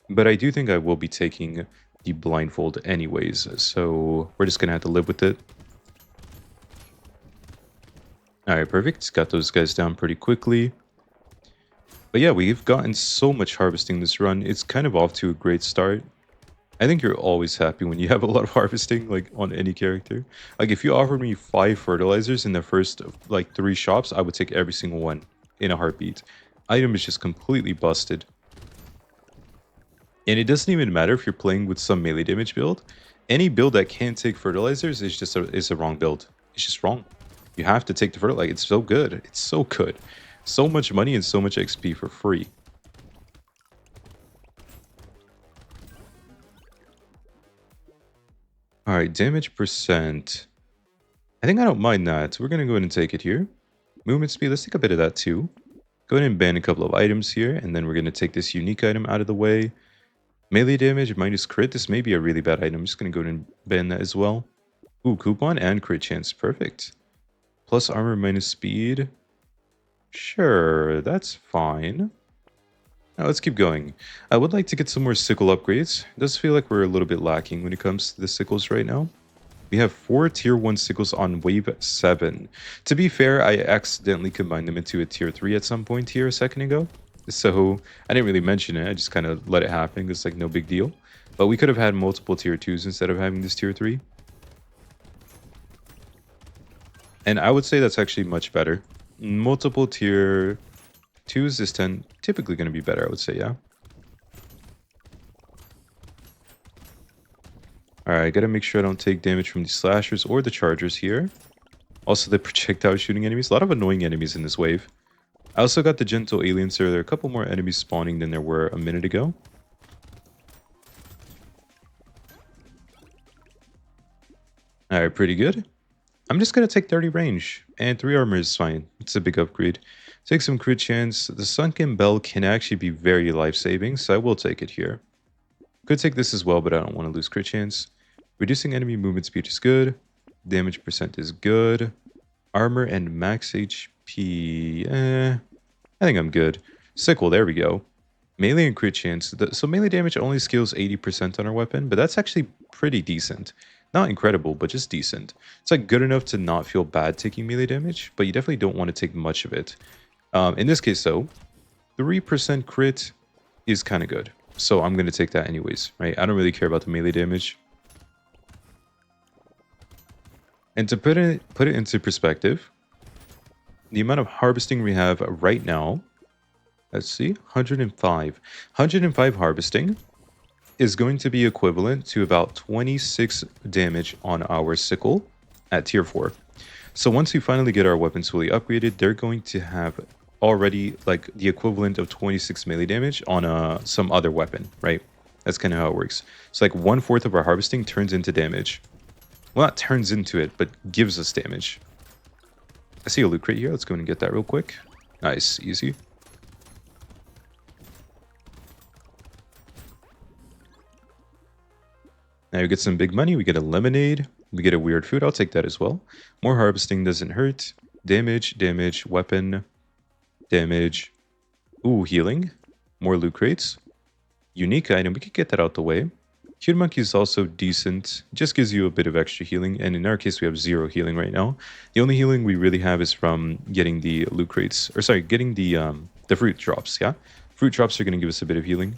But I do think I will be taking the blindfold anyways, so we're just gonna have to live with it. Alright, perfect. Got those guys down pretty quickly. But yeah, we've gotten so much harvesting this run. It's kind of off to a great start. I think you're always happy when you have a lot of harvesting, like, on any character. Like, if you offered me 5 fertilizers in the first, like, 3 shops, I would take every single one in a heartbeat. Item is just completely busted. And it doesn't even matter if you're playing with some melee damage build. Any build that can't take fertilizers is just a wrong build. It's just wrong. You have to take the fertilizer. Like, it's so good. It's so good. So much money and so much XP for free. Alright, damage percent. I think I don't mind that. We're going to go ahead and take it here. Movement speed, let's take a bit of that too. Go ahead and ban a couple of items here, and then we're going to take this unique item out of the way. Melee damage minus crit. This may be a really bad item. I'm just going to go ahead and ban that as well. Ooh, coupon and crit chance. Perfect. Plus armor minus speed. Sure, that's fine. Now let's keep going. I would like to get some more sickle upgrades. It does feel like we're a little bit lacking when it comes to the sickles right now. We have 4 tier 1 sickles on wave 7. To be fair, I accidentally combined them into a tier 3 at some point here a second ago. So I didn't really mention it. I just kind of let it happen. It's like no big deal. But we could have had multiple tier 2s instead of having this tier 3. And I would say that's actually much better. Multiple tier 2s is typically going to be better, I would say, yeah. Alright, gotta make sure I don't take damage from the slashers or the chargers here. Also, the projectile shooting enemies. A lot of annoying enemies in this wave. I also got the gentle aliens, so there are a couple more enemies spawning than there were a minute ago. Alright, pretty good. I'm just going to take 30 range, and 3 armor is fine. It's a big upgrade. Take some crit chance. The Sunken Bell can actually be very life-saving, so I will take it here. Could take this as well, but I don't want to lose crit chance. Reducing enemy movement speed is good. Damage percent is good. Armor and max HP, I think I'm good. Sickle, there we go. Melee and crit chance. So melee damage only scales 80% on our weapon, but that's actually pretty decent. Not incredible, but just decent. It's like good enough to not feel bad taking melee damage, but you definitely don't want to take much of it. In this case, though, 3% crit is kind of good. So I'm going to take that anyways, right? I don't really care about the melee damage. And to put it into perspective, the amount of harvesting we have right now, let's see, 105. 105 harvesting is going to be equivalent to about 26 damage on our sickle at tier 4. So once we finally get our weapons fully upgraded, they're going to have already like the equivalent of 26 melee damage on some other weapon, right? That's kind of how it works. So like 1/4 of our harvesting turns into damage. Well, not turns into it, but gives us damage. I see a loot crate here. Let's go and get that real quick. Nice, easy. Now we get some big money. We get a lemonade. We get a weird food. I'll take that as well. More harvesting doesn't hurt. Damage, damage, weapon, damage. Ooh, healing. More loot crates. Unique item. We could get that out the way. Cute Monkey is also decent. Just gives you a bit of extra healing. And in our case, we have 0 healing right now. The only healing we really have is from getting the loot crates. Or sorry, getting the fruit drops, yeah? Fruit drops are going to give us a bit of healing.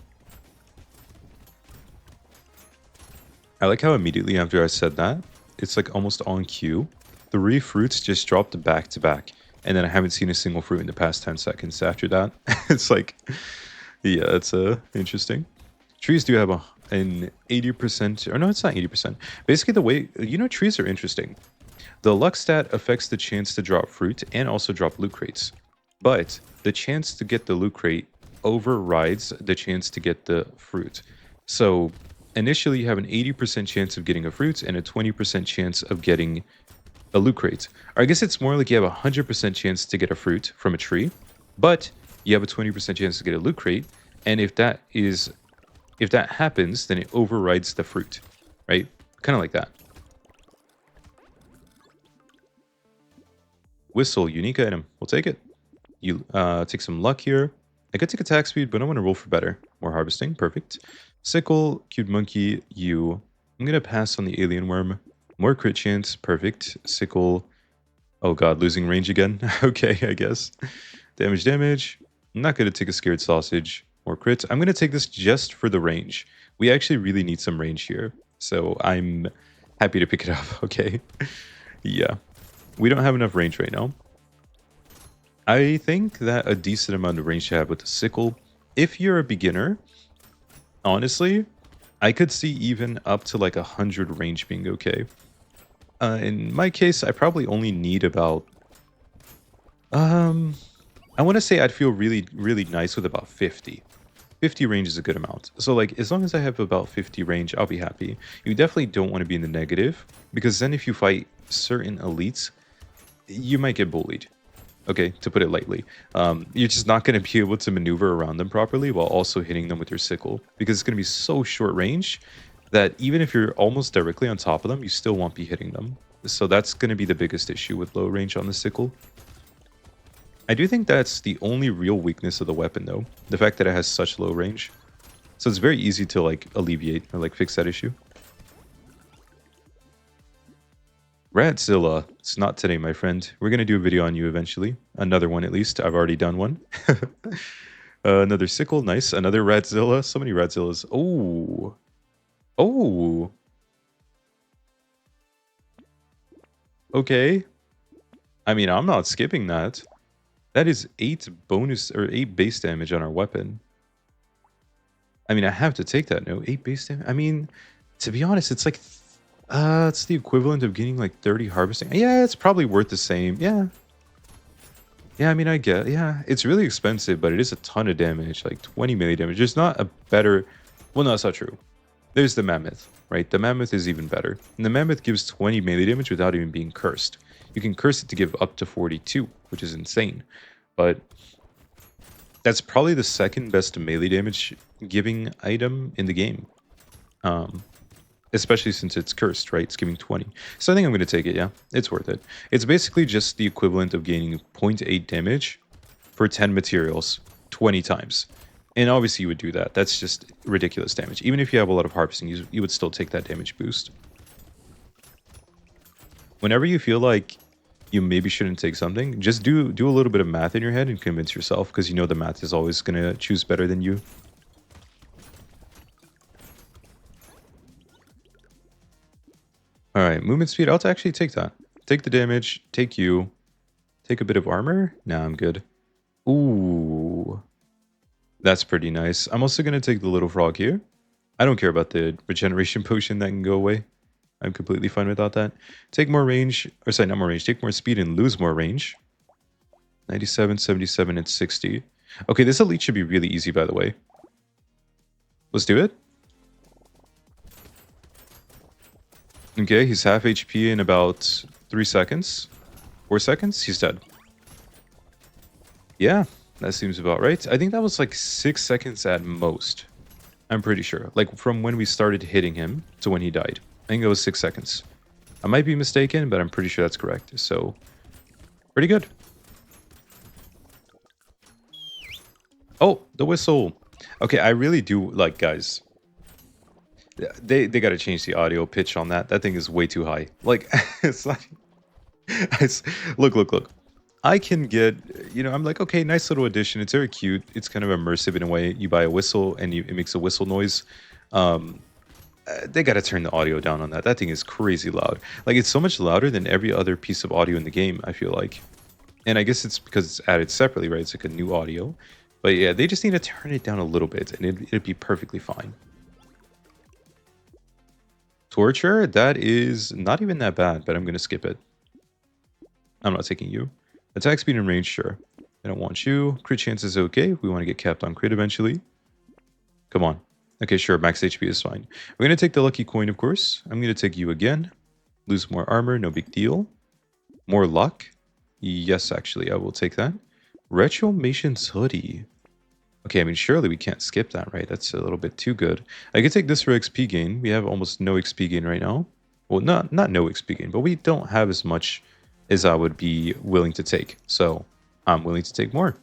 I like how immediately after I said that, it's like almost on cue. 3 fruits just dropped back to back, and then I haven't seen a single fruit in the past 10 seconds after that. It's like, yeah, it's interesting. Trees do have an 80%, or no, it's not 80%. Basically, the way, trees are interesting. The luck stat affects the chance to drop fruit and also drop loot crates. But the chance to get the loot crate overrides the chance to get the fruit. So initially, you have an 80% chance of getting a fruit and a 20% chance of getting a loot crate. Or I guess it's more like you have a 100% chance to get a fruit from a tree, but you have a 20% chance to get a loot crate. And if that happens, then it overrides the fruit, right? Kind of like that. Whistle, unique item. We'll take it. You take some luck here. I could take attack speed, but I want to roll for better. More harvesting, perfect. Sickle, cute monkey, you. I'm gonna pass on the alien worm. More crit chance, perfect. Sickle. Oh god, losing range again. Okay, I guess. Damage. I'm not gonna take a scared sausage. More crits. I'm gonna take this just for the range. We actually really need some range here, so I'm happy to pick it up. Okay. Yeah. We don't have enough range right now. I think that a decent amount of range to have with the sickle. If you're a beginner, honestly, I could see even up to like 100 range being okay. In my case, I probably only need about... I want to say I'd feel really, really nice with about 50. 50 range is a good amount. So like, as long as I have about 50 range, I'll be happy. You definitely don't want to be in the negative, because then if you fight certain elites, you might get bullied. Okay, to put it lightly. You're just not going to be able to maneuver around them properly while also hitting them with your sickle, because it's going to be so short range that even if you're almost directly on top of them, you still won't be hitting them. So that's going to be the biggest issue with low range on the sickle. I do think that's the only real weakness of the weapon, though. The fact that it has such low range. So it's very easy to, like, alleviate or, like, fix that issue. Radzilla. It's not today, my friend. We're going to do a video on you eventually. Another one, at least. I've already done one. Another sickle. Nice. Another Radzilla. So many Radzillas. Oh. Oh. Okay. I mean, I'm not skipping that. That is 8 bonus or 8 base damage on our weapon. I mean, I have to take that, no? 8 base damage? I mean, to be honest, it's like... it's the equivalent of getting like 30 harvesting. Yeah, it's probably worth the same. Yeah. Yeah, I mean, I get... Yeah, it's really expensive, but it is a ton of damage. Like 20 melee damage. There's not a better... Well, no, that's not true. There's the Mammoth, right? The Mammoth is even better. And the Mammoth gives 20 melee damage without even being cursed. You can curse it to give up to 42, which is insane. But that's probably the second best melee damage giving item in the game. Especially since it's cursed, right? It's giving 20. So I think I'm going to take it, yeah. It's worth it. It's basically just the equivalent of gaining 0.8 damage for 10 materials 20 times. And obviously you would do that. That's just ridiculous damage. Even if you have a lot of harvesting, you would still take that damage boost. Whenever you feel like you maybe shouldn't take something, just do a little bit of math in your head and convince yourself, because you know the math is always going to choose better than you. Alright, movement speed. I'll actually take that. Take the damage. Take you. Take a bit of armor. Nah, I'm good. Ooh. That's pretty nice. I'm also going to take the little frog here. I don't care about the regeneration potion that can go away. I'm completely fine without that. Take more range. Or sorry, not more range. Take more speed and lose more range. 97, 77, and 60. Okay, this elite should be really easy, by the way. Let's do it. Okay, he's half HP in about 3 seconds. 4 seconds? He's dead. Yeah, that seems about right. I think that was like 6 seconds at most. I'm pretty sure. Like from when we started hitting him to when he died. I think it was 6 seconds. I might be mistaken, but I'm pretty sure that's correct. So, pretty good. Oh, the whistle. Okay, I really do like, guys. They got to change the audio pitch on that. That thing is way too high. Like, it's like, look. I can get, I'm like, okay, nice little addition. It's very cute. It's kind of immersive in a way. You buy a whistle and it makes a whistle noise. They gotta turn the audio down on that. That thing is crazy loud. Like, it's so much louder than every other piece of audio in the game, I feel like. And I guess it's because it's added separately, right? It's like a new audio. But yeah, they just need to turn it down a little bit, and it'd be perfectly fine. Torture, that is not even that bad, but I'm gonna skip it. I'm not taking you. Attack speed and range, sure. I don't want you. Crit chance is okay. We want to get capped on crit eventually. Come on. Okay, sure. Max HP is fine. We're going to take the lucky coin, of course. I'm going to take you again. Lose more armor. No big deal. More luck. Yes, actually, I will take that. Retro Mason's hoodie. Okay, I mean, surely we can't skip that, right? That's a little bit too good. I could take this for XP gain. We have almost no XP gain right now. Well, not no XP gain, but we don't have as much as I would be willing to take. So I'm willing to take more.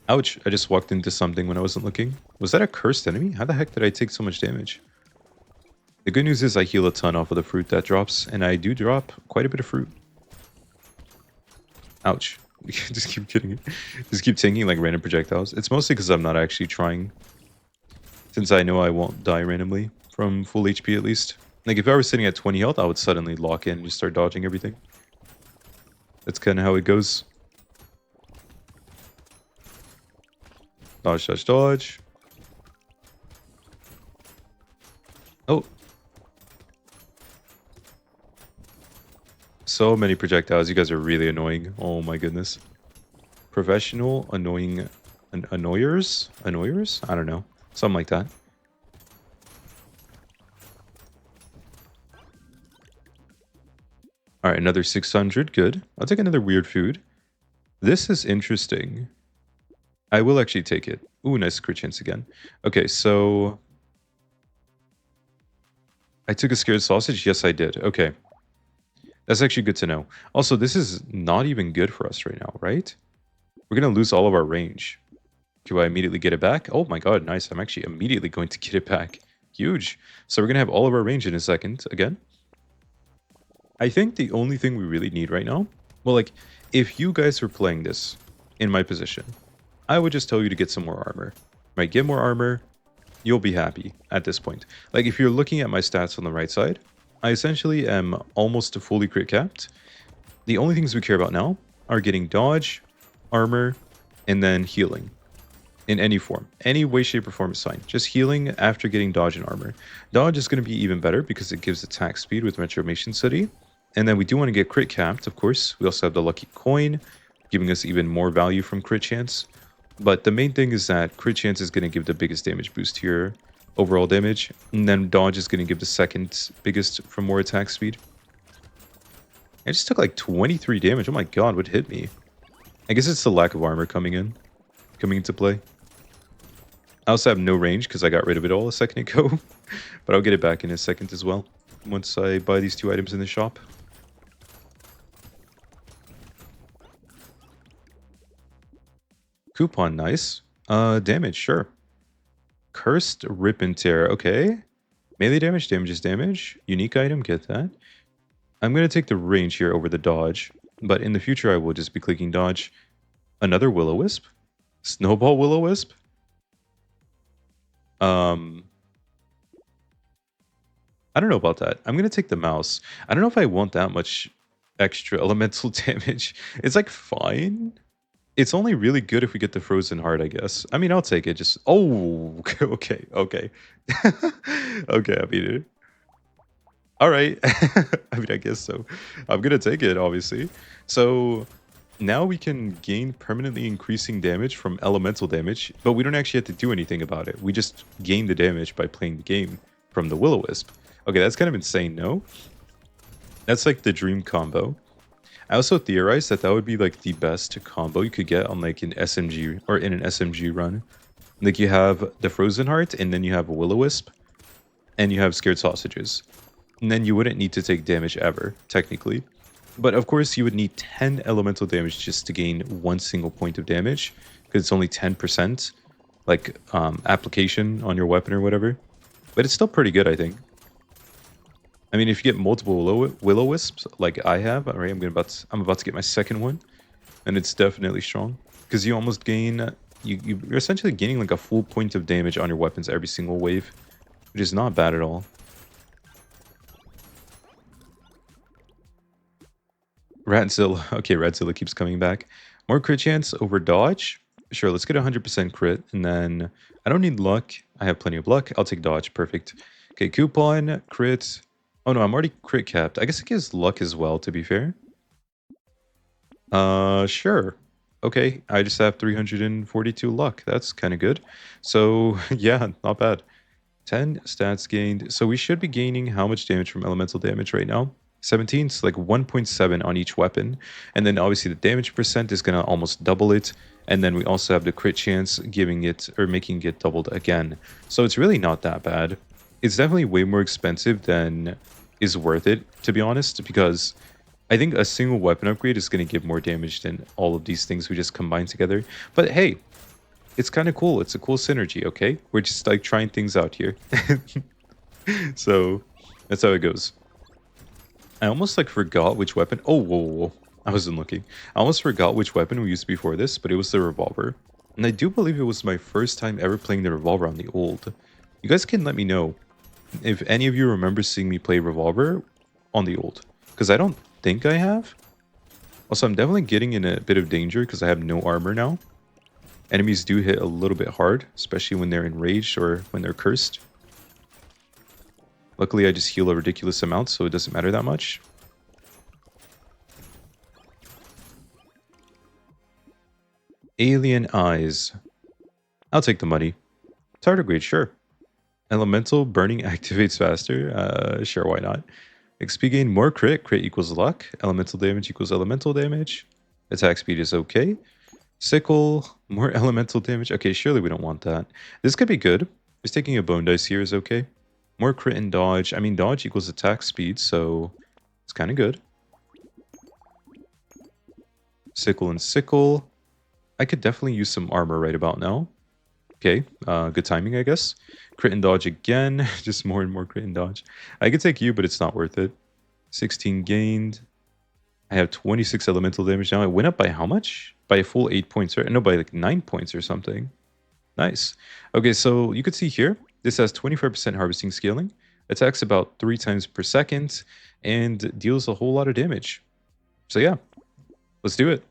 Ouch, I just walked into something when I wasn't looking. Was that a cursed enemy? How the heck did I take so much damage? The good news is I heal a ton off of the fruit that drops, and I do drop quite a bit of fruit. Ouch. Just keep getting it. Just keep taking like random projectiles. It's mostly because I'm not actually trying. Since I know I won't die randomly from full HP at least. Like if I were sitting at 20 health, I would suddenly lock in and just start dodging everything. That's kind of how it goes. Dodge, dodge, dodge. Oh. So many projectiles. You guys are really annoying. Oh my goodness. Professional, annoying, annoyers? Annoyers? I don't know. Something like that. Alright, another 600. Good. I'll take another weird food. This is interesting. I will actually take it. Ooh, nice crit chance again. Okay, so... I took a scared sausage? Yes, I did. Okay. That's actually good to know. Also, this is not even good for us right now, right? We're going to lose all of our range. Do I immediately get it back? Oh my god, nice. I'm actually immediately going to get it back. Huge. So we're going to have all of our range in a second again. I think the only thing we really need right now... Well, like, if you guys were playing this in my position, I would just tell you to get some more armor. Right, get more armor, you'll be happy at this point. Like, if you're looking at my stats on the right side, I essentially am almost fully crit capped. The only things we care about now are getting dodge, armor, and then healing. In any form. Any way, shape, or form is fine. Just healing after getting dodge and armor. Dodge is going to be even better because it gives attack speed with Retro Mason's hoodie. And then we do want to get crit capped, of course. We also have the lucky coin, giving us even more value from crit chance. But the main thing is that crit chance is going to give the biggest damage boost to your overall damage. And then dodge is going to give the second biggest from more attack speed. I just took like 23 damage. Oh my god, what hit me? I guess it's the lack of armor coming into play. I also have no range because I got rid of it all a second ago. But I'll get it back in a second as well. Once I buy these two items in the shop. Coupon, nice. Damage, sure. Cursed Rip and Tear, okay. Melee damage, damage is damage. Unique item, get that. I'm going to take the range here over the dodge. But in the future, I will just be clicking dodge. Another Will-O-Wisp? Snowball Will-O-Wisp? I don't know about that. I'm going to take the mouse. I don't know if I want that much extra elemental damage. It's like fine. It's only really good if we get the frozen heart, I guess. I mean, I'll take it. Just oh, okay. Okay, I mean, all right. I mean, I guess so. I'm gonna take it, obviously. So now we can gain permanently increasing damage from elemental damage, but we don't actually have to do anything about it. We just gain the damage by playing the game from the Will-O-Wisp. Okay, that's kind of insane, no? That's like the dream combo. I also theorized that that would be like the best combo you could get on like an SMG or in an SMG run. Like you have the Frozen Heart and then you have a Will-O-Wisp and you have Scared Sausages. And then you wouldn't need to take damage ever, technically. But of course you would need 10 elemental damage just to gain one single point of damage because it's only 10% like application on your weapon or whatever. But it's still pretty good, I think. I mean, if you get multiple Will-O-Wisps like I have, all right, I'm about to get my second one, and it's definitely strong because you almost gain you're essentially gaining like a full point of damage on your weapons every single wave which is not bad at all. Radzilla. Okay, Radzilla keeps coming back. More crit chance over dodge. Sure, let's get 100% crit. And then I don't need luck. I have plenty of luck. I'll take dodge. Perfect. Okay, coupon, crit. Oh no, I'm already crit capped. I guess it gives luck as well, to be fair. Sure. Okay, I just have 342 luck. That's kind of good. So, yeah, not bad. 10 stats gained. So we should be gaining how much damage from elemental damage right now? 17, so like 1.7 on each weapon. And then obviously the damage percent is going to almost double it. And then we also have the crit chance giving it or making it doubled again. So it's really not that bad. It's definitely way more expensive than is worth it, to be honest, because I think a single weapon upgrade is going to give more damage than all of these things we just combined together. But hey, it's kind of cool. It's a cool synergy, okay? We're just like trying things out here. So that's how it goes. I almost like forgot which weapon. Oh, whoa, whoa, whoa. I wasn't looking. I almost forgot which weapon we used before this, but it was the revolver. And I do believe it was my first time ever playing the revolver on the old. You guys can let me know if any of you remember seeing me play revolver on the old. Because I don't think I have. Also, I'm definitely getting in a bit of danger because I have no armor now. Enemies do hit a little bit hard, especially when they're enraged or when they're cursed. Luckily, I just heal a ridiculous amount, so it doesn't matter that much. Alien Eyes. I'll take the money. Tardigrade, sure. Elemental Burning activates faster. Sure, why not? XP gain, more crit. Crit equals luck. Elemental damage equals elemental damage. Attack speed is okay. Sickle, more elemental damage. Okay, surely we don't want that. This could be good. Just taking a bone dice here is okay. More crit and dodge. I mean, dodge equals attack speed, so it's kind of good. Sickle and sickle. I could definitely use some armor right about now. Okay, good timing, I guess. Crit and dodge again. Just more and more crit and dodge. I could take you, but it's not worth it. 16 gained. I have 26 elemental damage now. It went up by how much? By a full 8 points, right? No, by like 9 points or something. Nice. Okay, so you could see here, this has 25% harvesting scaling, attacks about 3 times per second, and deals a whole lot of damage. So yeah, let's do it.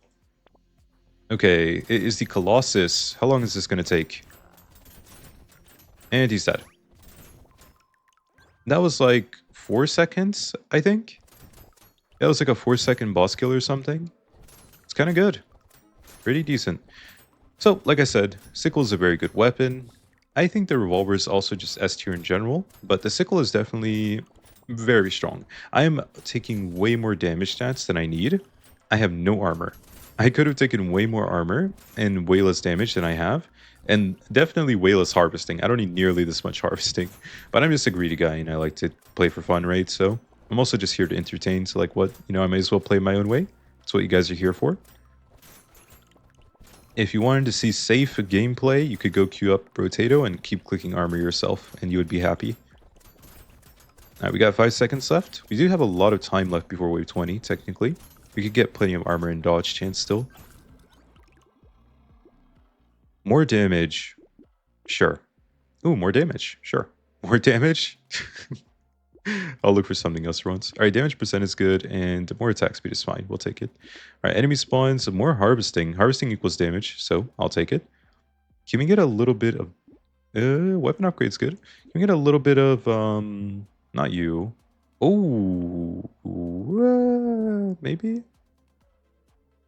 Okay, it is the Colossus. How long is this going to take? And he's dead. That was like 4 seconds, I think. That was like a 4-second boss kill or something. It's kind of good. Pretty decent. So, like I said, sickle is a very good weapon. I think the revolver is also just S tier in general, but the sickle is definitely very strong. I am taking way more damage stats than I need. I have no armor. I could have taken way more armor and way less damage than I have, and definitely way less harvesting. I don't need nearly this much harvesting, but I'm just a greedy guy and I like to play for fun, right? So I'm also just here to entertain, so like what, I might as well play my own way. That's what you guys are here for. If you wanted to see safe gameplay, you could go queue up Brotato and keep clicking armor yourself, and you would be happy. Alright, we got 5 seconds left. We do have a lot of time left before wave 20, technically. We could get plenty of armor and dodge chance still. More damage. Sure. Ooh, more damage. Sure. More damage? I'll look for something else for once. Alright, damage percent is good, and more attack speed is fine. We'll take it. Alright, enemy spawns, more harvesting. Harvesting equals damage, so I'll take it. Can we get a little bit of... weapon upgrade's good. Can we get a little bit of... not you. Oh, maybe? Do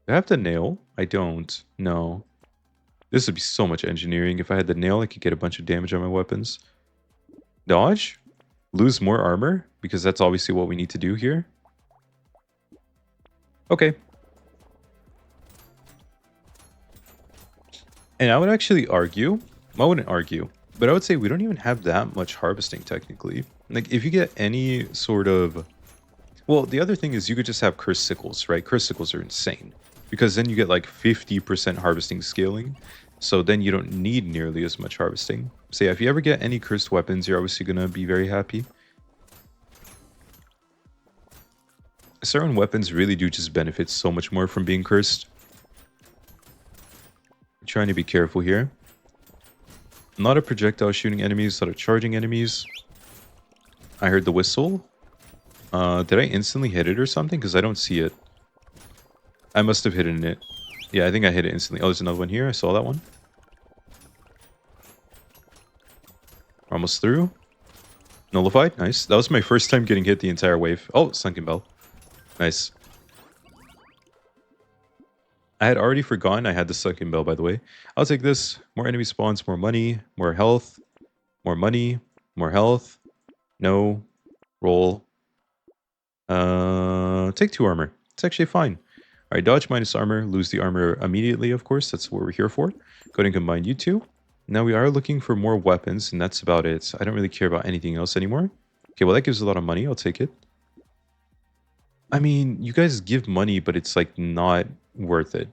I have the nail? I don't. No. This would be so much engineering. If I had the nail, I could get a bunch of damage on my weapons. Dodge? Lose more armor? Because that's obviously what we need to do here. Okay. And I would actually argue... I wouldn't argue. But I would say we don't even have that much harvesting, technically. Like, if you get any sort of... Well, the other thing is you could just have cursed sickles, right? Cursed sickles are insane. Because then you get like 50% harvesting scaling. So then you don't need nearly as much harvesting. So yeah, if you ever get any cursed weapons, you're obviously going to be very happy. Certain weapons really do just benefit so much more from being cursed. I'm trying to be careful here. A lot of projectile shooting enemies, a lot of charging enemies. I heard the whistle. Did I instantly hit it or something? Because I don't see it. I must have hidden it. Yeah, I think I hit it instantly. Oh, there's another one here. I saw that one. We're almost through. Nullified. Nice. That was my first time getting hit the entire wave. Oh, Sunken Bell. Nice. I had already forgotten I had the Sunken Bell, by the way. I'll take this. More enemy spawns, more money, more health, more money, more health. No. Roll. Take 2 armor. It's actually fine. Alright, dodge minus armor. Lose the armor immediately, of course. That's what we're here for. Go ahead and combine you two. Now we are looking for more weapons, and that's about it. I don't really care about anything else anymore. Okay, well that gives a lot of money. I'll take it. I mean, you guys give money, but it's like not worth it.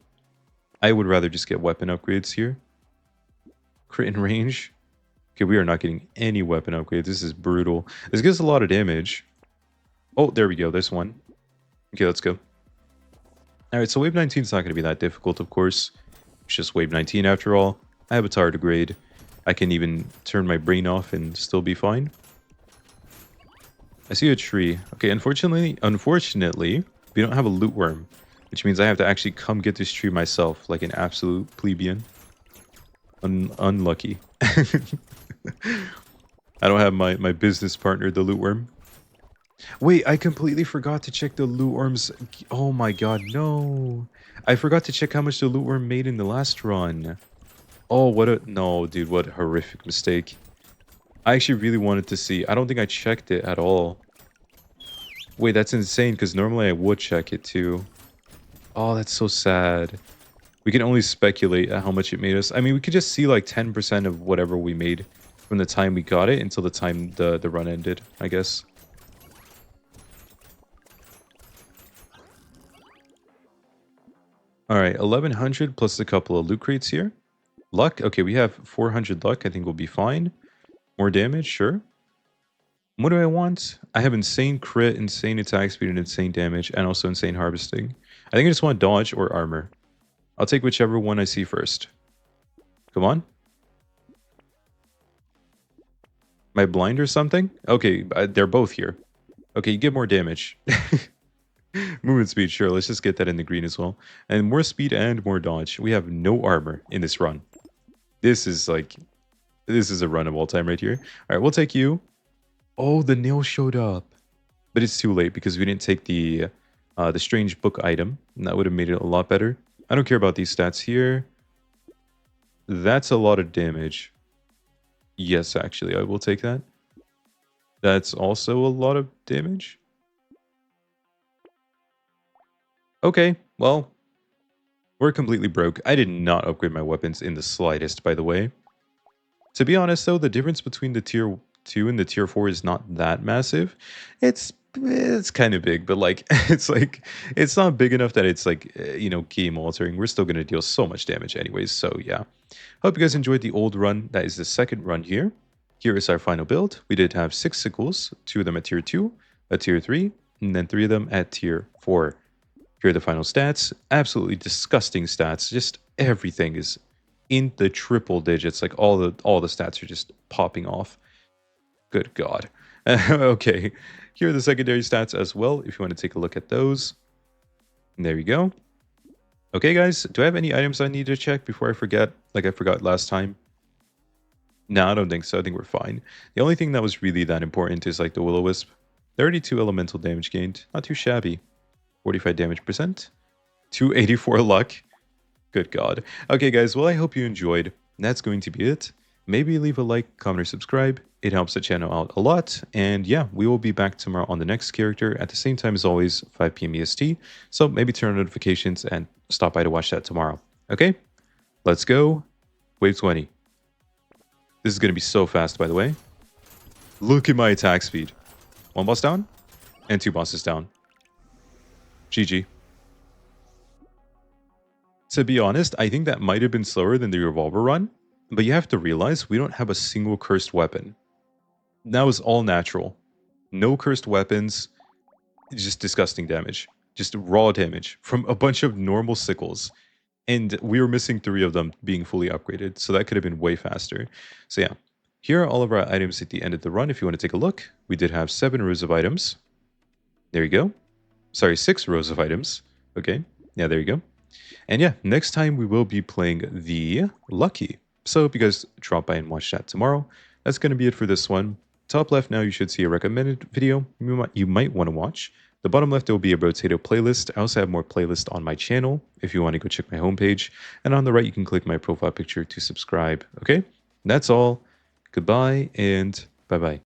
I would rather just get weapon upgrades here. Crit in range. Okay, we are not getting any weapon upgrades. This is brutal. This gives a lot of damage. Oh, there we go. There's one. Okay, let's go. Alright, so wave 19 is not going to be that difficult, of course. It's just wave 19 after all. I have a tower to grade. I can even turn my brain off and still be fine. I see a tree. Okay, unfortunately, we don't have a loot worm, which means I have to actually come get this tree myself, like an absolute plebeian. Unlucky. I don't have my business partner, the loot worm. Wait, I completely forgot to check the loot worms. Oh my god, no. I forgot to check how much the loot worm made in the last run. Oh, what a... No, dude, what a horrific mistake. I actually really wanted to see. I don't think I checked it at all. Wait, that's insane, because normally I would check it too. Oh, that's so sad. We can only speculate at how much it made us. I mean, we could just see like 10% of whatever we made from the time we got it until the time the run ended, I guess. Alright, 1100 plus a couple of loot crates here. Luck? Okay, we have 400 luck. I think we'll be fine. More damage? Sure. What do I want? I have insane crit, insane attack speed, and insane damage, and also insane harvesting. I think I just want dodge or armor. I'll take whichever one I see first. Come on. Am I blind or something? Okay, they're both here. Okay, you get more damage. Movement speed, sure. Let's just get that in the green as well. And more speed and more dodge. We have no armor in this run. This is like... This is a run of all time right here. Alright, we'll take you. Oh, the nail showed up. But it's too late because we didn't take the strange book item. And that would have made it a lot better. I don't care about these stats here. That's a lot of damage. Yes, actually, I will take that. That's also a lot of damage. Okay, well, we're completely broke. I did not upgrade my weapons in the slightest, by the way. To be honest, though, the difference between the tier 2 and the tier 4 is not that massive. It's kind of big, but like it's not big enough that it's like game altering. We're still gonna deal so much damage anyways. So yeah, hope you guys enjoyed the old run. That is the second run here. Here is our final build. We did have 6 sickles, 2 of them at tier 2, a tier 3, and then 3 of them at tier 4. Here are the final stats. Absolutely disgusting stats. Just everything is in the triple digits. Like all the stats are just popping off. Good God. Okay. Here are the secondary stats as well, if you want to take a look at those. And there you go. Okay, guys. Do I have any items I need to check before I forget? Like I forgot last time? No, I don't think so. I think we're fine. The only thing that was really that important is like the Will-O-Wisp. 32 elemental damage gained. Not too shabby. 45 damage percent. 284 luck. Good God. Okay, guys. Well, I hope you enjoyed. That's going to be it. Maybe leave a like, comment, or subscribe. It helps the channel out a lot. And yeah, we will be back tomorrow on the next character at the same time as always, 5 p.m. EST. So maybe turn on notifications and stop by to watch that tomorrow. Okay? Let's go. Wave 20. This is going to be so fast, by the way. Look at my attack speed. 1 boss down and 2 bosses down. GG. To be honest, I think that might have been slower than the revolver run, but you have to realize we don't have a single cursed weapon. That was all natural. No cursed weapons, just disgusting damage. Just raw damage from a bunch of normal sickles. And we were missing 3 of them being fully upgraded, so that could have been way faster. So yeah, Here are all of our items at the end of the run if you want to take a look. We did have 7 rows of items. There you go. Sorry, 6 rows of items. Okay, yeah, there you go. And yeah, next time we will be playing the Lucky. So if you guys drop by and watch that tomorrow, that's going to be it for this one. Top left now you should see a recommended video you might want to watch. The bottom left there will be a Brotato playlist. I also have more playlists on my channel if you want to go check my homepage. And on the right you can click my profile picture to subscribe. Okay, that's all. Goodbye and bye-bye.